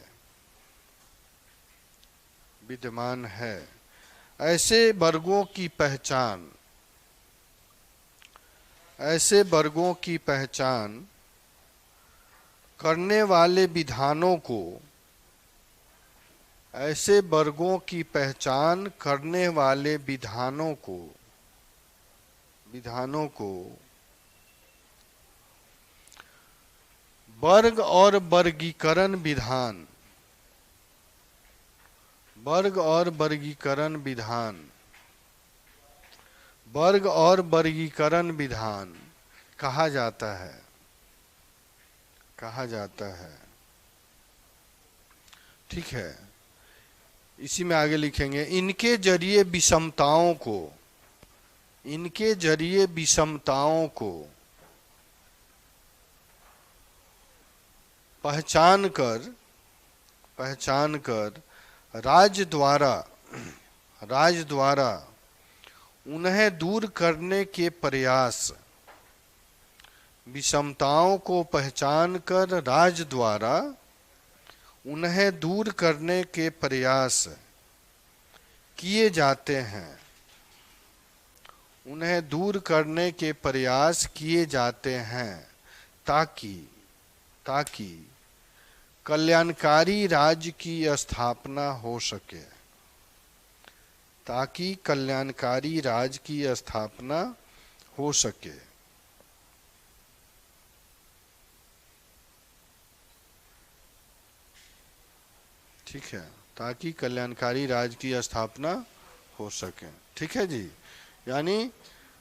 ऐसे वर्गों की पहचान करने वाले विधानों को, ऐसे वर्गों की पहचान करने वाले विधानों को वर्ग और वर्गीकरण विधान, वर्ग और वर्गीकरण विधान कहा जाता है। ठीक है, इसी में आगे लिखेंगे, इनके जरिए विषमताओं को पहचान कर राज्य द्वारा उन्हें दूर करने के प्रयास, विषमताओं को पहचान कर राज्य द्वारा उन्हें दूर करने के प्रयास किए जाते हैं। ताकि कल्याणकारी राज्य की स्थापना हो सके। ठीक है, ताकि कल्याणकारी राज्य की स्थापना हो सके। ठीक है जी, यानी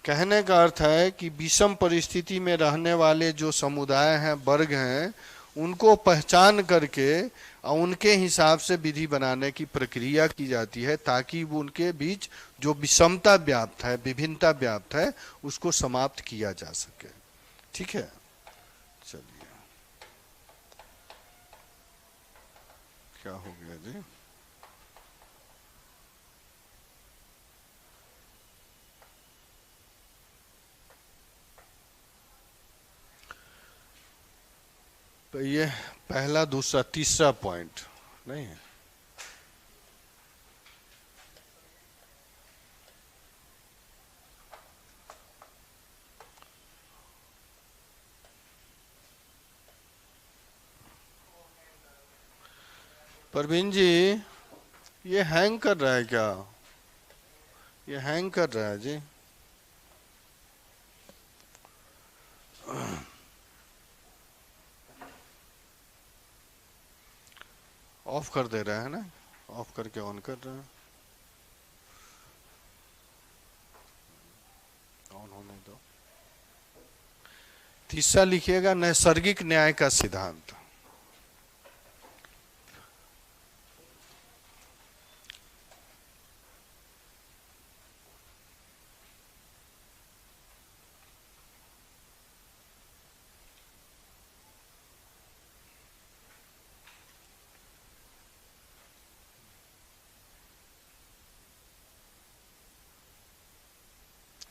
कहने का अर्थ है कि विषम परिस्थिति में रहने वाले जो समुदाय हैं, वर्ग हैं, उनको पहचान करके और उनके हिसाब से विधि बनाने की प्रक्रिया की जाती है, ताकि वो उनके बीच जो विषमता व्याप्त है, विभिन्नता व्याप्त है, उसको समाप्त किया जा सके। ठीक है, चलिए, क्या हो गया जी? तो ये पहला, दूसरा, तीसरा पॉइंट नहीं है। परवीन जी, ये हैंग कर रहा है क्या? ये हैंग कर रहा है जी। ऑफ कर दे रहा है ना, ऑफ करके ऑन कर रहा है। ऑन होने दो। तीसरा लिखिएगा, नैसर्गिक न्याय का सिद्धांत।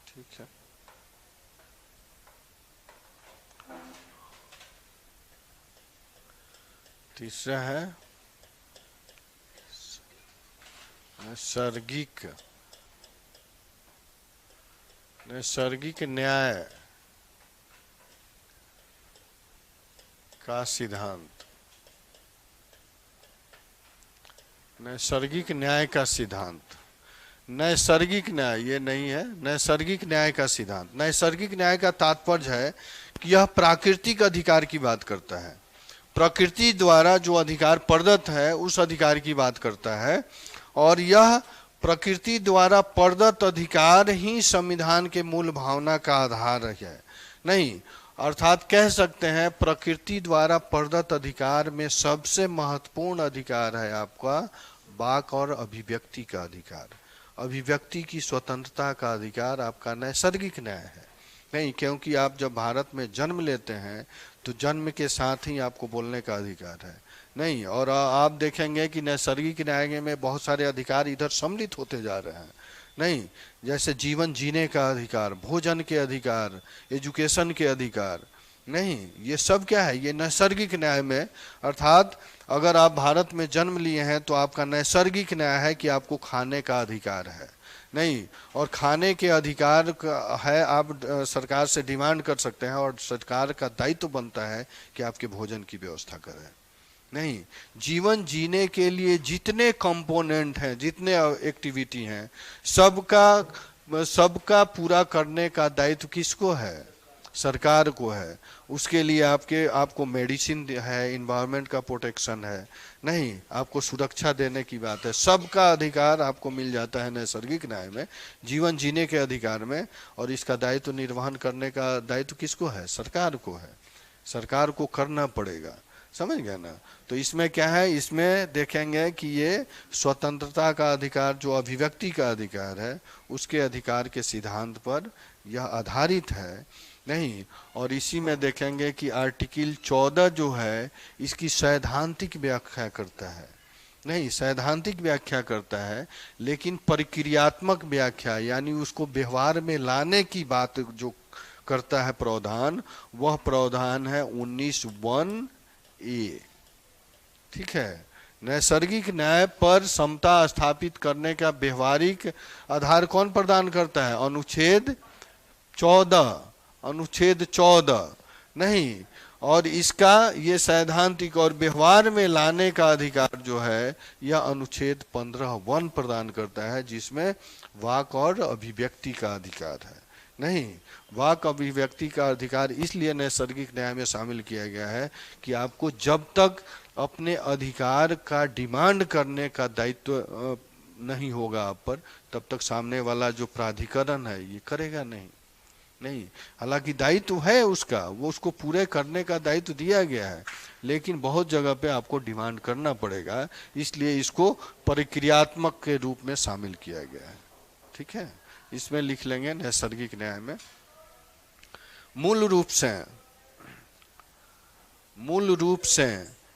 ठीक है, तीसरा है नैसर्गिक नैसर्गिक न्याय का सिद्धांत। नैसर्गिक न्याय का सिद्धांत, नैसर्गिक न्याय ये नहीं है, नैसर्गिक न्याय का सिद्धांत। नैसर्गिक न्याय का तात्पर्य है कि यह प्राकृतिक अधिकार की बात करता है, प्रकृति द्वारा जो अधिकार प्रदत्त है उस अधिकार की बात करता है, और यह प्रकृति द्वारा प्रदत्त अधिकार ही संविधान के मूल भावना का आधार है। नहीं, अर्थात कह सकते हैं प्रकृति द्वारा प्रदत्त अधिकार में सबसे महत्वपूर्ण अधिकार है आपका वाक और अभिव्यक्ति का अधिकार। अभिव्यक्ति की स्वतंत्रता का अधिकार आपका नैसर्गिक न्याय है। नहीं, क्योंकि आप जब भारत में जन्म लेते हैं तो जन्म के साथ ही आपको बोलने का अधिकार है। नहीं, और आप देखेंगे कि नैसर्गिक न्याय में बहुत सारे अधिकार इधर सम्मिलित होते जा रहे हैं। नहीं, जैसे जीवन जीने का अधिकार, भोजन के अधिकार, एजुकेशन के अधिकार। नहीं, ये सब क्या है, ये नैसर्गिक न्याय में, अर्थात अगर आप भारत में जन्म लिए हैं तो आपका नैसर्गिक न्याय है कि आपको खाने का अधिकार है। नहीं, और खाने के अधिकार है, आप सरकार से डिमांड कर सकते हैं और सरकार का दायित्व बनता है कि आपके भोजन की व्यवस्था करें। नहीं, जीवन जीने के लिए जितने कंपोनेंट हैं, जितने एक्टिविटी हैं, सबका पूरा करने का दायित्व किसको है, सरकार को है। उसके लिए आपको मेडिसिन है, इन्वायरमेंट का प्रोटेक्शन है, नहीं, आपको सुरक्षा देने की बात है। सबका अधिकार आपको मिल जाता है नैसर्गिक न्याय में, जीवन जीने के अधिकार में, और इसका दायित्व निर्वहन करने का दायित्व किसको है, सरकार को है। सरकार को करना पड़ेगा, समझ गए ना। तो इसमें क्या है, इसमें देखेंगे कि ये स्वतंत्रता का अधिकार, जो अभिव्यक्ति का अधिकार है, उसके अधिकार के सिद्धांत पर यह आधारित है। नहीं, और इसी में देखेंगे कि आर्टिकल 14 जो है इसकी सैद्धांतिक व्याख्या करता है। नहीं, सैद्धांतिक व्याख्या करता है, लेकिन प्रक्रियात्मक व्याख्या यानी उसको व्यवहार में लाने की बात जो करता है प्रावधान, वह प्रावधान है 19(1)(a)। ठीक है, नैसर्गिक न्याय पर समता स्थापित करने का व्यवहारिक आधार कौन प्रदान करता है, अनुच्छेद 14, अनुच्छेद 14। नहीं, और इसका ये सैद्धांतिक और व्यवहार में लाने का अधिकार जो है यह अनुच्छेद 15(1) प्रदान करता है, जिसमें वाक और अभिव्यक्ति का अधिकार है। नहीं, वाक अभिव्यक्ति का अधिकार इसलिए नैसर्गिक न्याय में शामिल किया गया है कि आपको जब तक अपने अधिकार का डिमांड करने का दायित्व नहीं होगा आप पर, तब तक सामने वाला जो प्राधिकरण है ये करेगा नहीं। नहीं, हालांकि दायित्व है उसका, वो उसको पूरे करने का दायित्व दिया गया है, लेकिन बहुत जगह पे आपको डिमांड करना पड़ेगा, इसलिए इसको प्रक्रियात्मक के रूप में शामिल किया गया है। ठीक है, इसमें लिख लेंगे नैसर्गिक न्याय में मूल रूप से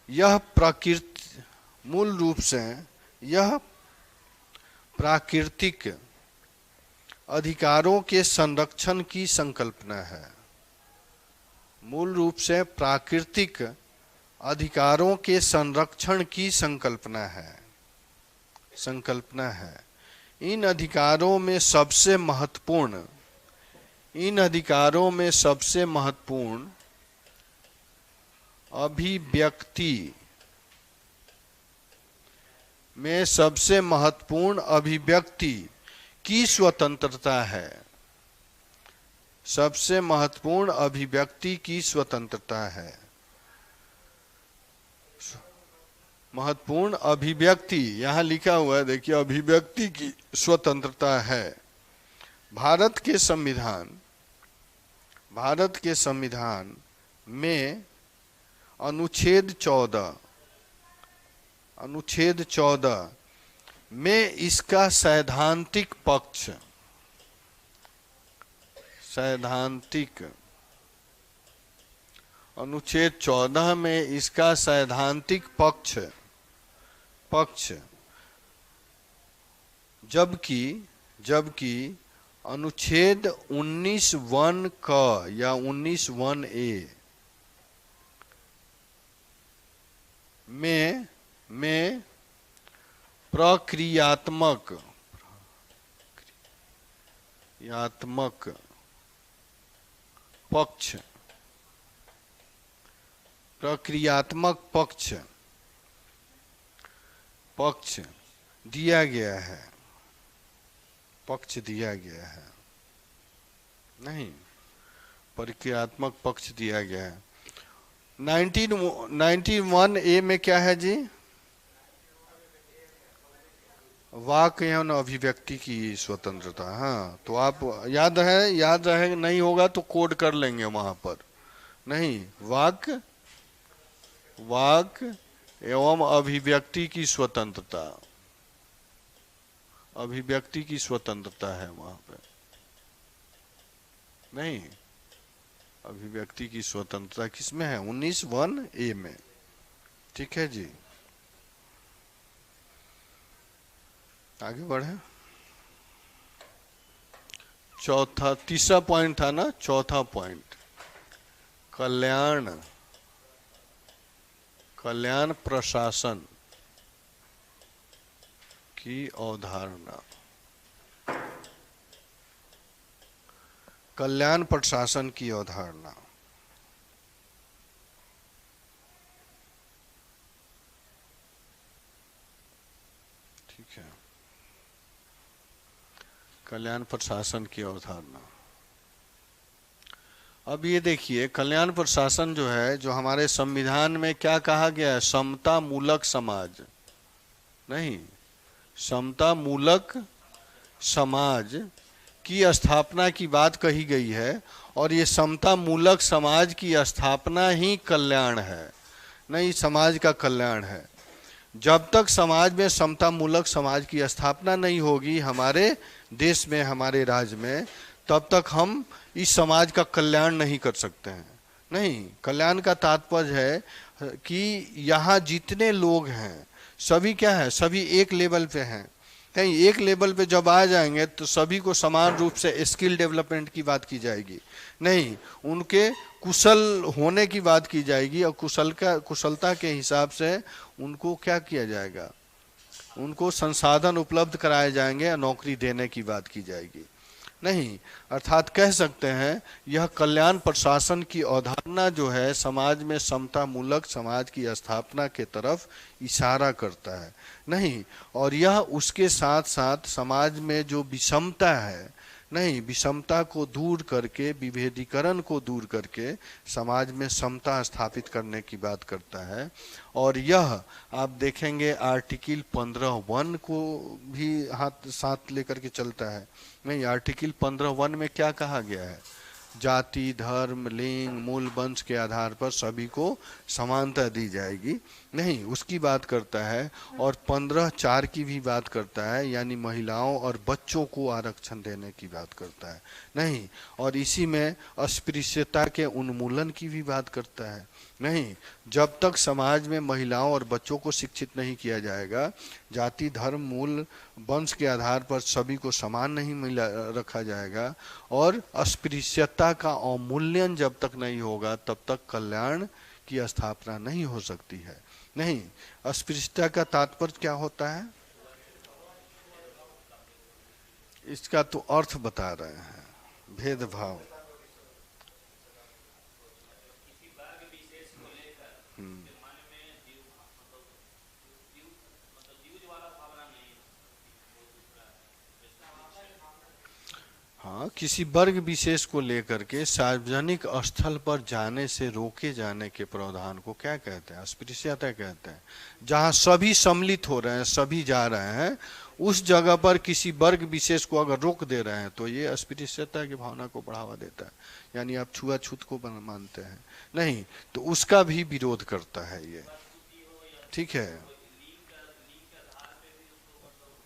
यह प्राकृतिक अधिकारों के संरक्षण की संकल्पना है। मूल रूप से प्राकृतिक अधिकारों के संरक्षण की संकल्पना है। इन अधिकारों में सबसे महत्वपूर्ण अभिव्यक्ति की स्वतंत्रता है। सबसे महत्वपूर्ण अभिव्यक्ति की स्वतंत्रता है। महत्वपूर्ण अभिव्यक्ति यहां लिखा हुआ है, देखिए, अभिव्यक्ति की स्वतंत्रता है। भारत के संविधान में अनुच्छेद 14 में इसका सैद्धांतिक अनुच्छेद 14 में इसका सैद्धांतिक पक्ष, जबकि अनुच्छेद 19(1)(क) या 19(1)(a) में प्रक्रियात्मक यात्मक पक्ष, प्रक्रियात्मक पक्ष पक्ष दिया गया है, पक्ष दिया गया है, नहीं, प्रक्रियात्मक पक्ष दिया गया है। 91A में क्या है जी? वाक एवं अभिव्यक्ति की स्वतंत्रता। हाँ, तो आप याद है नहीं होगा तो कोड कर लेंगे वहां पर। नहीं, वाक एवं अभिव्यक्ति की स्वतंत्रता, अभिव्यक्ति की स्वतंत्रता है वहां पे, नहीं, अभिव्यक्ति की स्वतंत्रता किसमें है? 19(1)A में। ठीक है जी, आगे बढ़े। चौथा, तीसरा पॉइंट था ना, चौथा पॉइंट, कल्याण प्रशासन की अवधारणा, कल्याण प्रशासन की अवधारणा। ठीक है, कल्याण प्रशासन की अवधारणा। अब ये देखिए, कल्याण प्रशासन जो है, जो हमारे संविधान में क्या कहा गया है? समता मूलक समाज, नहीं, समता मूलक समाज की स्थापना की बात कही गई है। और ये समता मूलक समाज की स्थापना ही कल्याण है, नहीं, समाज का कल्याण है। जब तक समाज में समता मूलक समाज की स्थापना नहीं होगी हमारे देश में, हमारे राज्य में, तब तक हम इस समाज का कल्याण नहीं कर सकते हैं। नहीं, कल्याण का तात्पर्य है कि यहाँ जितने लोग हैं सभी क्या है? सभी एक लेवल पे हैं। कहीं एक लेवल पे जब आ जाएंगे तो सभी को समान रूप से स्किल डेवलपमेंट की बात की जाएगी, नहीं, उनके कुशल होने की बात की जाएगी। और कुशलता के हिसाब से उनको क्या किया जाएगा? उनको संसाधन उपलब्ध कराए जाएंगे, नौकरी देने की बात की जाएगी। नहीं, अर्थात कह सकते हैं यह कल्याण प्रशासन की अवधारणा जो है समाज में समता मूलक समाज की स्थापना के तरफ इशारा करता है। नहीं, और यह उसके साथ साथ समाज में जो विषमता है, नहीं, विषमता को दूर करके, विभेदीकरण को दूर करके समाज में समता स्थापित करने की बात करता है। और यह आप देखेंगे आर्टिकल 15(1) को भी हाथ साथ लेकर के चलता है। नहीं, आर्टिकल 15(1) में क्या कहा गया है? जाति, धर्म, लिंग, मूल वंश के आधार पर सभी को समानता दी जाएगी, नहीं, उसकी बात करता है। और 15(4) की भी बात करता है, यानी महिलाओं और बच्चों को आरक्षण देने की बात करता है, नहीं, और इसी में अस्पृश्यता के उन्मूलन की भी बात करता है। नहीं, जब तक समाज में महिलाओं और बच्चों को शिक्षित नहीं किया जाएगा, जाति, धर्म, मूल वंश के आधार पर सभी को समान नहीं रखा जाएगा, और अस्पृश्यता का अवमूल्यन जब तक नहीं होगा, तब तक कल्याण की स्थापना नहीं हो सकती है। नहीं, अस्पृश्यता का तात्पर्य क्या होता है? इसका तो अर्थ बता रहे हैं, भेदभाव। हाँ, किसी वर्ग विशेष को लेकर के सार्वजनिक स्थल पर जाने से रोके जाने के प्रावधान को क्या कहते हैं? अस्पृश्यता कहते हैं। जहाँ सभी सम्मिलित हो रहे हैं, सभी जा रहे हैं, उस जगह पर किसी वर्ग विशेष को अगर रोक दे रहे हैं तो ये अस्पृश्यता की भावना को बढ़ावा देता है, यानी आप छुआछूत को मानते हैं, नहीं, तो उसका भी विरोध करता है ये। ठीक है,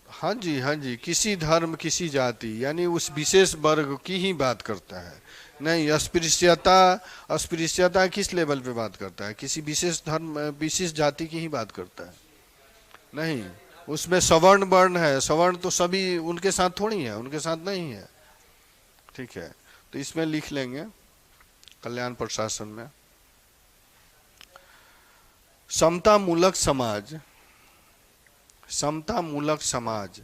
हाँ जी, हाँ जी, किसी धर्म, किसी जाति, यानी उस विशेष वर्ग की ही बात करता है। नहीं, अस्पृश्यता किस लेवल पे बात करता है? किसी विशेष धर्म, विशेष जाति की ही बात करता है। नहीं, उसमें सवर्ण वर्ण है, सवर्ण तो सभी उनके साथ थोड़ी है, उनके साथ नहीं है। ठीक है, तो इसमें लिख लेंगे कल्याण प्रशासन में, समता मूलक समाज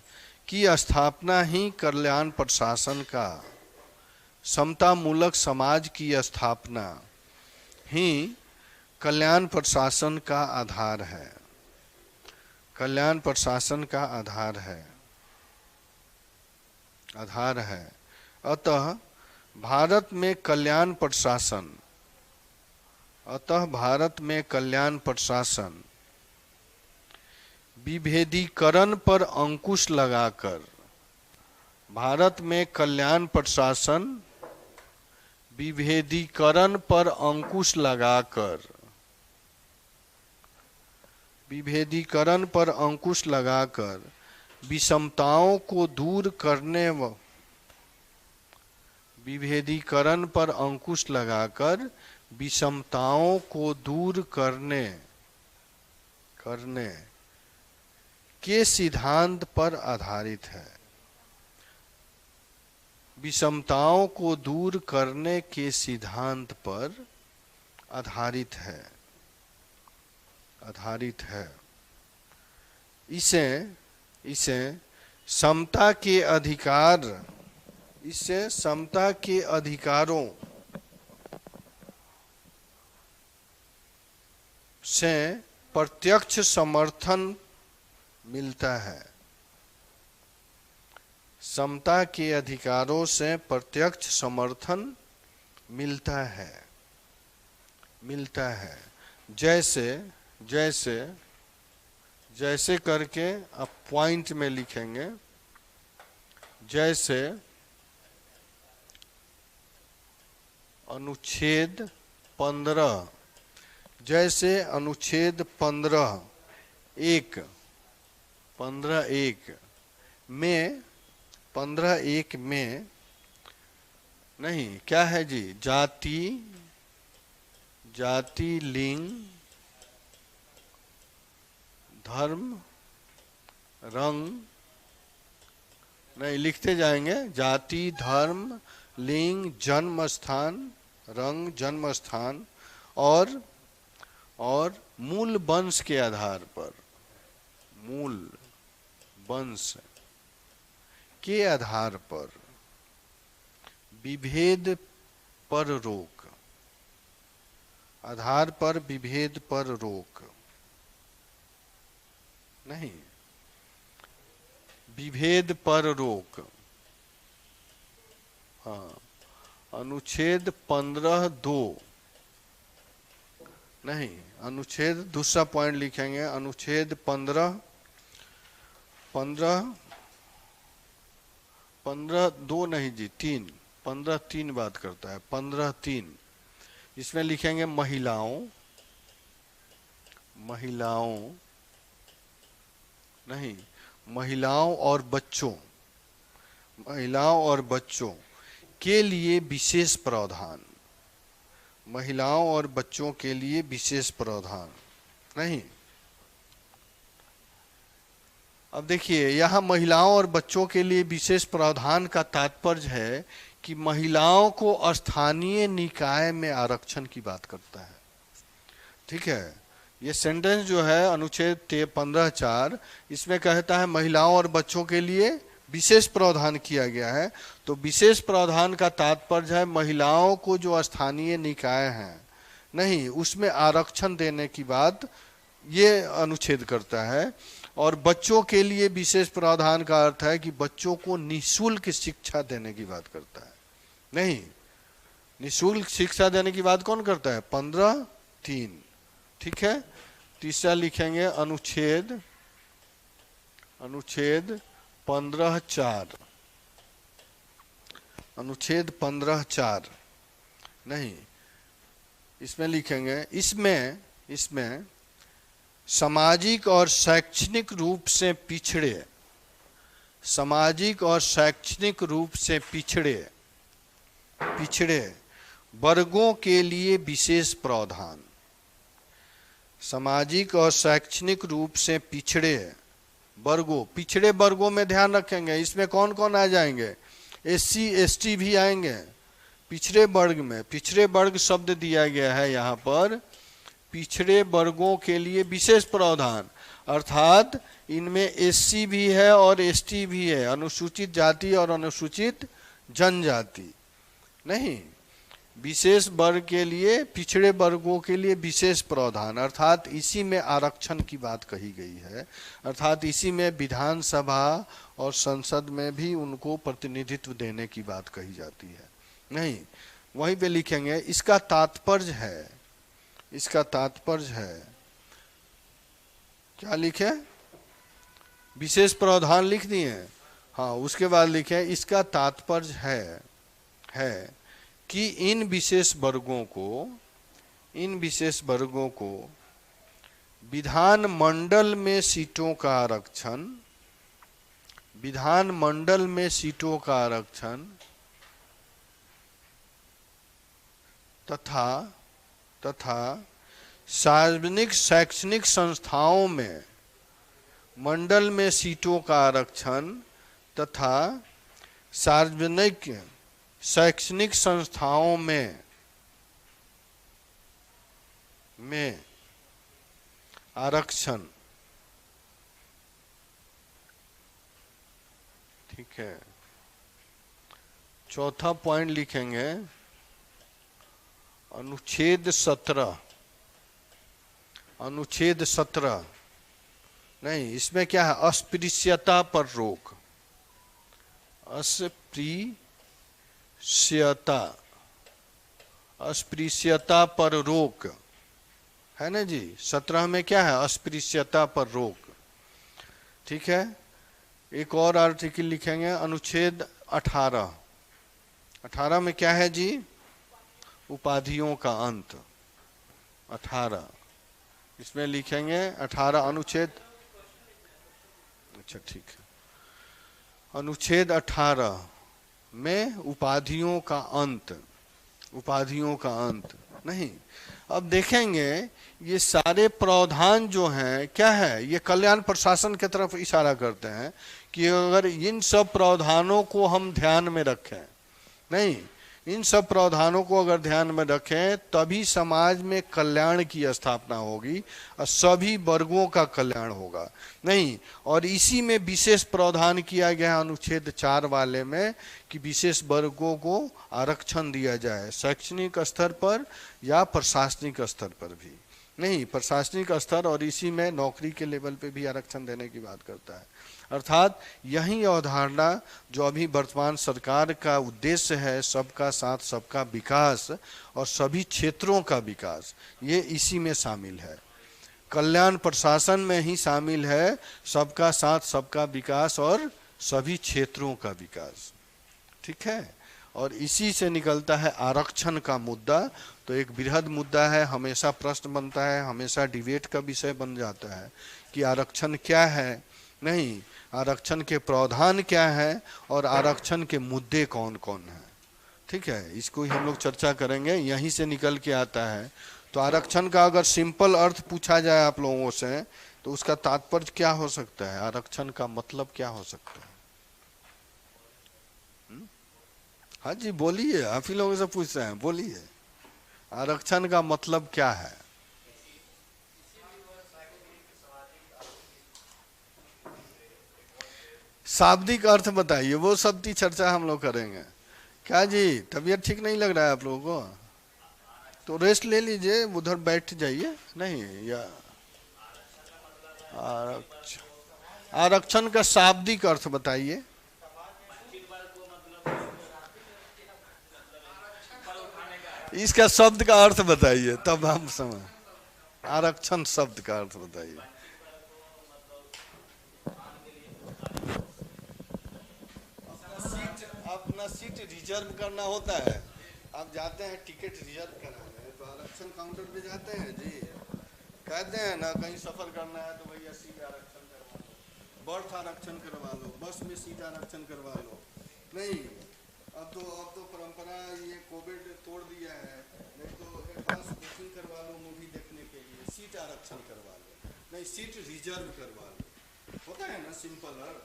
की स्थापना ही कल्याण प्रशासन का, समता मूलक समाज की स्थापना ही कल्याण प्रशासन का आधार है, कल्याण प्रशासन का आधार है, आधार है। अतः भारत में कल्याण प्रशासन, अतः भारत में कल्याण प्रशासन विभेदीकरण पर अंकुश लगाकर, भारत में कल्याण प्रशासन विभेदीकरण पर अंकुश लगाकर, विभेदीकरण पर अंकुश लगाकर विषमताओं को दूर करने व विभेदीकरण पर अंकुश लगाकर विषमताओं को दूर करने के सिद्धांत पर आधारित है, विषमताओं को दूर करने के सिद्धांत पर आधारित है, आधारित है। इसे समता के अधिकार, इससे समता के अधिकारों से प्रत्यक्ष समर्थन मिलता है, समता के अधिकारों से प्रत्यक्ष समर्थन मिलता है, मिलता है। जैसे जैसे जैसे करके आप पॉइंट में लिखेंगे, जैसे अनुच्छेद 15, जैसे अनुच्छेद 15(1) में 15(1) में नहीं, क्या है जी, जाति लिंग धर्म रंग, नहीं लिखते जाएंगे, जाति धर्म लिंग जन्म स्थान, रंग जन्म स्थान और मूल वंश के आधार पर, मूल वंश के आधार पर विभेद पर रोक, आधार पर विभेद पर रोक, नहीं विभेद पर रोक, हाँ, अनुच्छेद 15(2) नहीं, अनुच्छेद, दूसरा पॉइंट लिखेंगे, अनुच्छेद 15(2) नहीं जी, 15(3) बात करता है, 15(3) इसमें लिखेंगे महिलाओं नहीं, महिलाओं और बच्चों, महिलाओं और बच्चों के लिए विशेष प्रावधान, महिलाओं और बच्चों के लिए विशेष प्रावधान, नहीं। अब देखिए, यहाँ महिलाओं और बच्चों के लिए विशेष प्रावधान का तात्पर्य है कि महिलाओं को स्थानीय निकाय में आरक्षण की बात करता है, ठीक है। ये सेंटेंस जो है अनुच्छेद 15(4) इसमें कहता है महिलाओं और बच्चों के लिए विशेष प्रावधान किया गया है, तो विशेष प्रावधान का तात्पर्य है महिलाओं को जो स्थानीय निकाय हैं, नहीं, उसमें आरक्षण देने की बात ये अनुच्छेद करता है। और बच्चों के लिए विशेष प्रावधान का अर्थ है कि बच्चों को निःशुल्क शिक्षा देने की बात करता है, नहीं, निःशुल्क शिक्षा देने की बात कौन करता है, 15(3), ठीक है। तीसरा लिखेंगे अनुच्छेद 15(4), अनुच्छेद 15(4) नहीं, इसमें लिखेंगे, इसमें सामाजिक और शैक्षणिक रूप से पिछड़े, सामाजिक और शैक्षणिक रूप से पिछड़े वर्गों के लिए विशेष प्रावधान, सामाजिक और शैक्षणिक रूप से पिछड़े वर्गों में ध्यान रखेंगे, इसमें कौन कौन आ जाएंगे, SC ST भी आएंगे पिछड़े वर्ग में। पिछड़े वर्ग शब्द दिया गया है यहाँ पर, पिछड़े वर्गों के लिए विशेष प्रावधान, अर्थात इनमें एससी भी है और एसटी भी है, अनुसूचित जाति और अनुसूचित जनजाति। नहीं, विशेष वर्ग के लिए, पिछड़े वर्गों के लिए विशेष प्रावधान, अर्थात इसी में आरक्षण की बात कही गई है, अर्थात इसी में विधानसभा और संसद में भी उनको प्रतिनिधित्व देने की बात कही जाती है। नहीं, वहीं पे लिखेंगे इसका तात्पर्य है, इसका तात्पर्य है, क्या लिखे, विशेष प्रावधान लिख दिए। हाँ, उसके बाद लिखे इसका तात्पर्य है कि इन विशेष वर्गों को विधानमंडल में सीटों का आरक्षण, विधानमंडल में सीटों का आरक्षण तथा सार्वजनिक शैक्षणिक संस्थाओं में मंडल में सीटों का आरक्षण तथा सार्वजनिक शैक्षणिक संस्थाओं में आरक्षण, ठीक है। चौथा पॉइंट लिखेंगे अनुच्छेद 17, अनुच्छेद 17, नहीं, इसमें क्या है, अस्पृश्यता पर रोक, अस्पृश्यता पर रोक है ना जी। 17 में क्या है, अस्पृश्यता पर रोक, ठीक है। एक और आर्टिकल लिखेंगे अनुच्छेद 18, 18 में क्या है जी, उपाधियों का अंत, 18, इसमें लिखेंगे 18 अनुच्छेद, अच्छा ठीक है, अनुच्छेद 18 में उपाधियों का अंत, उपाधियों का अंत। नहीं, अब देखेंगे ये सारे प्रावधान जो हैं क्या है, ये कल्याण प्रशासन की तरफ इशारा करते हैं कि अगर इन सब प्रावधानों को हम ध्यान में रखें, नहीं, इन सब प्रावधानों को अगर ध्यान में रखें तभी समाज में कल्याण की स्थापना होगी और सभी वर्गों का कल्याण होगा। नहीं, और इसी में विशेष प्रावधान किया गया अनुच्छेद 4 वाले में कि विशेष वर्गों को आरक्षण दिया जाए शैक्षणिक स्तर पर या प्रशासनिक स्तर पर भी। नहीं, प्रशासनिक स्तर और इसी में नौकरी के लेवल पे भी आरक्षण देने की बात करता है। अर्थात यही अवधारणा जो अभी वर्तमान सरकार का उद्देश्य है, सबका साथ सबका विकास और सभी क्षेत्रों का विकास, ये इसी में शामिल है, कल्याण प्रशासन में ही शामिल है, सबका साथ सबका विकास और सभी क्षेत्रों का विकास, ठीक है। और इसी से निकलता है आरक्षण का मुद्दा। तो एक बृहद मुद्दा है, हमेशा प्रश्न बनता है, हमेशा डिबेट का विषय बन जाता है कि आरक्षण क्या है, नहीं, आरक्षण के प्रावधान क्या है और आरक्षण के मुद्दे कौन कौन हैं, ठीक है। इसको ही हम लोग चर्चा करेंगे, यहीं से निकल के आता है। तो आरक्षण का अगर सिंपल अर्थ पूछा जाए आप लोगों से तो उसका तात्पर्य क्या हो सकता है, आरक्षण का मतलब क्या हो सकता है? हाँ जी बोलिए, आप ही लोगों से पूछ रहे हैं, बोलिए, आरक्षण का मतलब क्या है? शाब्दिक अर्थ बताइए, वो सब की चर्चा हम लोग करेंगे। क्या जी, तबीयत ठीक नहीं लग रहा है आप लोगों को? तो रेस्ट ले लीजिए, उधर बैठ जाइए। नहीं, या आरक्षण का शाब्दिक अर्थ बताइए। इसका शब्द का अर्थ बताइए तब हम समझ। आरक्षण शब्द का अर्थ बताइए। अपना सीट रिजर्व करना होता है। आप जाते हैं टिकट रिजर्व कराने तो आरक्षण काउंटर पे जाते हैं जी, कहते हैं ना कहीं सफर करना है तो भैया सीट आरक्षण करवा लो, बर्थ आरक्षण करवा लो, बस में सीट आरक्षण करवा लो। नहीं, अब तो परंपरा ये कोविड तोड़ दिया है, नहीं तो एडवांस बुकिंग करवा लो मूवी देखने के लिए, सीट आरक्षण करवा लो, नहीं सीट रिजर्व करवा लो, होता है ना सिंपल अर्थ।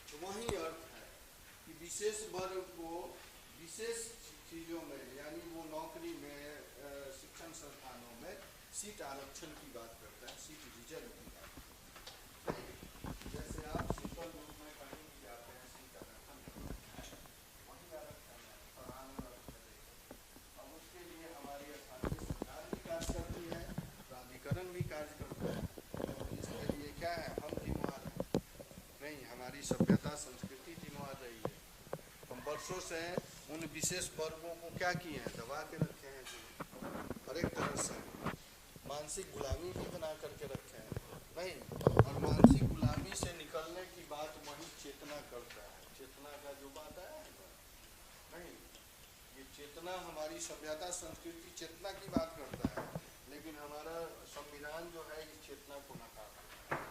तो वही अर्थ है कि विशेष वर्ग को विशेष चीज़ों में, यानी वो नौकरी में, शिक्षण संस्थानों में सीट आरक्षण की बात करता है, सीट रिजर्व की बात। हमारी सभ्यता संस्कृति दिनवा रही है। हम वर्षों से उन विशेष वर्गों को क्या किए हैं, दबा के रखे हैं जी, हर एक तरह से मानसिक गुलामी भी बना करके रखे हैं। नहीं, और मानसिक गुलामी से निकलने की बात वही चेतना करता है। चेतना का जो बात है नहीं, ये चेतना हमारी सभ्यता संस्कृति चेतना की बात करता है, लेकिन हमारा संविधान जो है इस चेतना को नकारता है।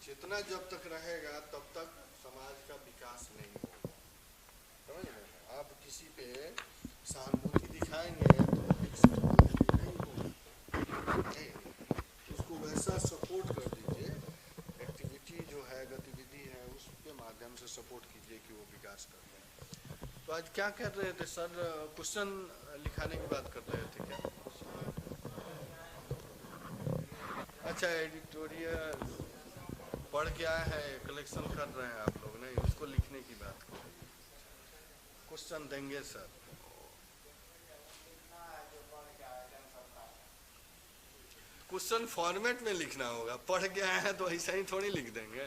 चेतना जब तक रहेगा तब तक समाज का विकास नहीं होगा। समझ रहे हैं? आप किसी पे सहानुभूति दिखाएंगे तो विकसित नहीं होगा। नहीं, उसको वैसा सपोर्ट कर दीजिए, एक्टिविटी जो है, गतिविधि है, उसके माध्यम से सपोर्ट कीजिए कि वो विकास कर लें। तो आज क्या कर रहे थे सर? क्वेश्चन लिखाने की बात कर रहे थे क्या? अच्छा, एडिटोरियल पढ़ के आए हैं, कलेक्शन कर रहे हैं आप लोग, नहीं उसको लिखने की बात कर रहे हैं। क्वेश्चन देंगे सर। क्वेश्चन फॉर्मेट में लिखना होगा, पढ़ के आए हैं तो ऐसा ही थोड़ी लिख देंगे।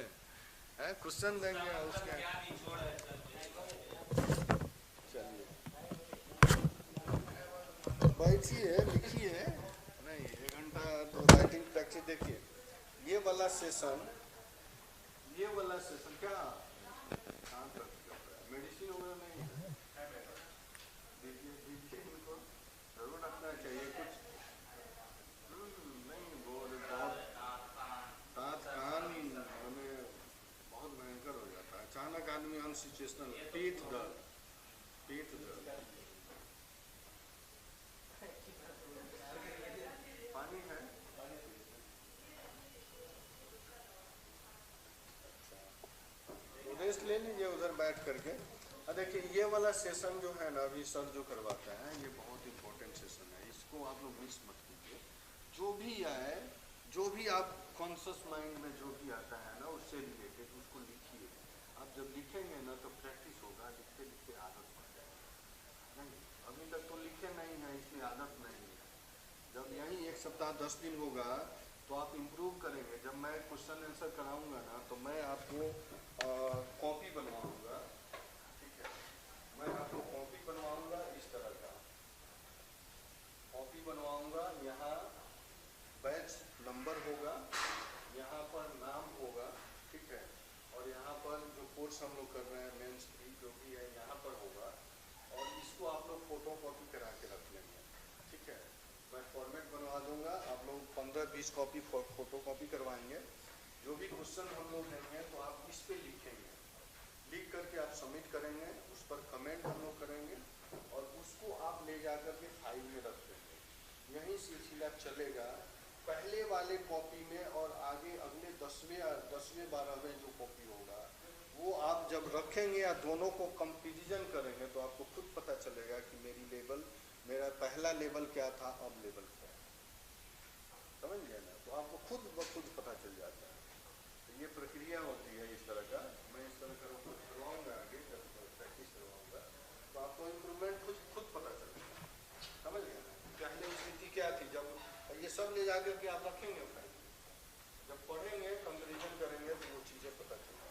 क्वेश्चन देंगे उसके। चलिए बैठिए, लिखिए। नहीं, 1 घंटा तो राइटिंग प्रैक्टिस। देखिए ये वाला सेशन क्या कहाँ तक मेडिसिन वगैरह नहीं है? दीजिए इनको, जरूर रखना चाहिए कुछ। नहीं वो बहुत दाँत कान हमें बहुत भयंकर हो जाता है अचानक। आदमी अनसिचुएशनल, पीठ दर्द। पानी है? रेस्ट ले लीजिए उधर बैठ करके। देखिए ये वाला सेशन जो है ना, अभी सर जो करवाते हैं, ये बहुत इम्पोर्टेंट सेशन है, इसको आप लोग मिस मत कीजिए। जो भी आए, जो भी आप कॉन्शियस माइंड में जो भी आता है ना उससे रिलेटेड उसको लिखिए। आप जब लिखेंगे ना तो प्रैक्टिस होगा, लिखते लिखते आदत पड़ जाएगा। नहीं, अभी तक तो लिखे नहीं है इसलिए आदत नहीं है। जब यही 1 सप्ताह 10 दिन होगा तो आप इम्प्रूव करेंगे। जब मैं क्वेश्चन आंसर कराऊंगा ना तो मैं आपको कॉपी बनवाऊंगा, ठीक है? मैं आपको कॉपी बनवाऊंगा, इस तरह का कॉपी बनवाऊंगा। यहाँ बैच नंबर होगा, यहाँ पर नाम होगा, ठीक है? और यहाँ पर जो कोर्स हम लोग कर रहे हैं मेंस प्री जो भी है यहाँ पर होगा, और इसको आप लोग फोटो कॉपी करा के रख लेंगे, ठीक है? मैं फॉर्मेट बनवा दूंगा, आप लोग 15-20 कॉपी फोटो कॉपी करवाएंगे। जो भी क्वेश्चन हम लोग देंगे तो आप इस पे लिखेंगे, लिख करके आप सबमिट करेंगे, उस पर कमेंट हम लोग करेंगे और उसको आप ले जा करके फाइल में रख देंगे। यही सिलसिला चलेगा पहले वाले कॉपी में, और आगे अगले 10वें 12वें जो कॉपी होगा वो आप जब रखेंगे या दोनों को कंपैरिजन करेंगे तो आपको खुद पता चलेगा कि मेरा पहला लेवल क्या था, अब लेवल क्या है। समझ गए ना? तो आपको खुद पता चल जाता है। तो ये प्रक्रिया होती है इस तरह का। मैं इस तरह का करवाऊंगा आगे, जब प्रैक्टिस करवाऊंगा तो आपको इम्प्रूवमेंट खुद पता चलेगा। समझ गए ना? पहले स्थिति क्या थी, जब ये सब ले जाकर के आप रखेंगे, जब पढ़ेंगे कंपैरिजन करेंगे तो वो चीज़ें पता चलेंगी।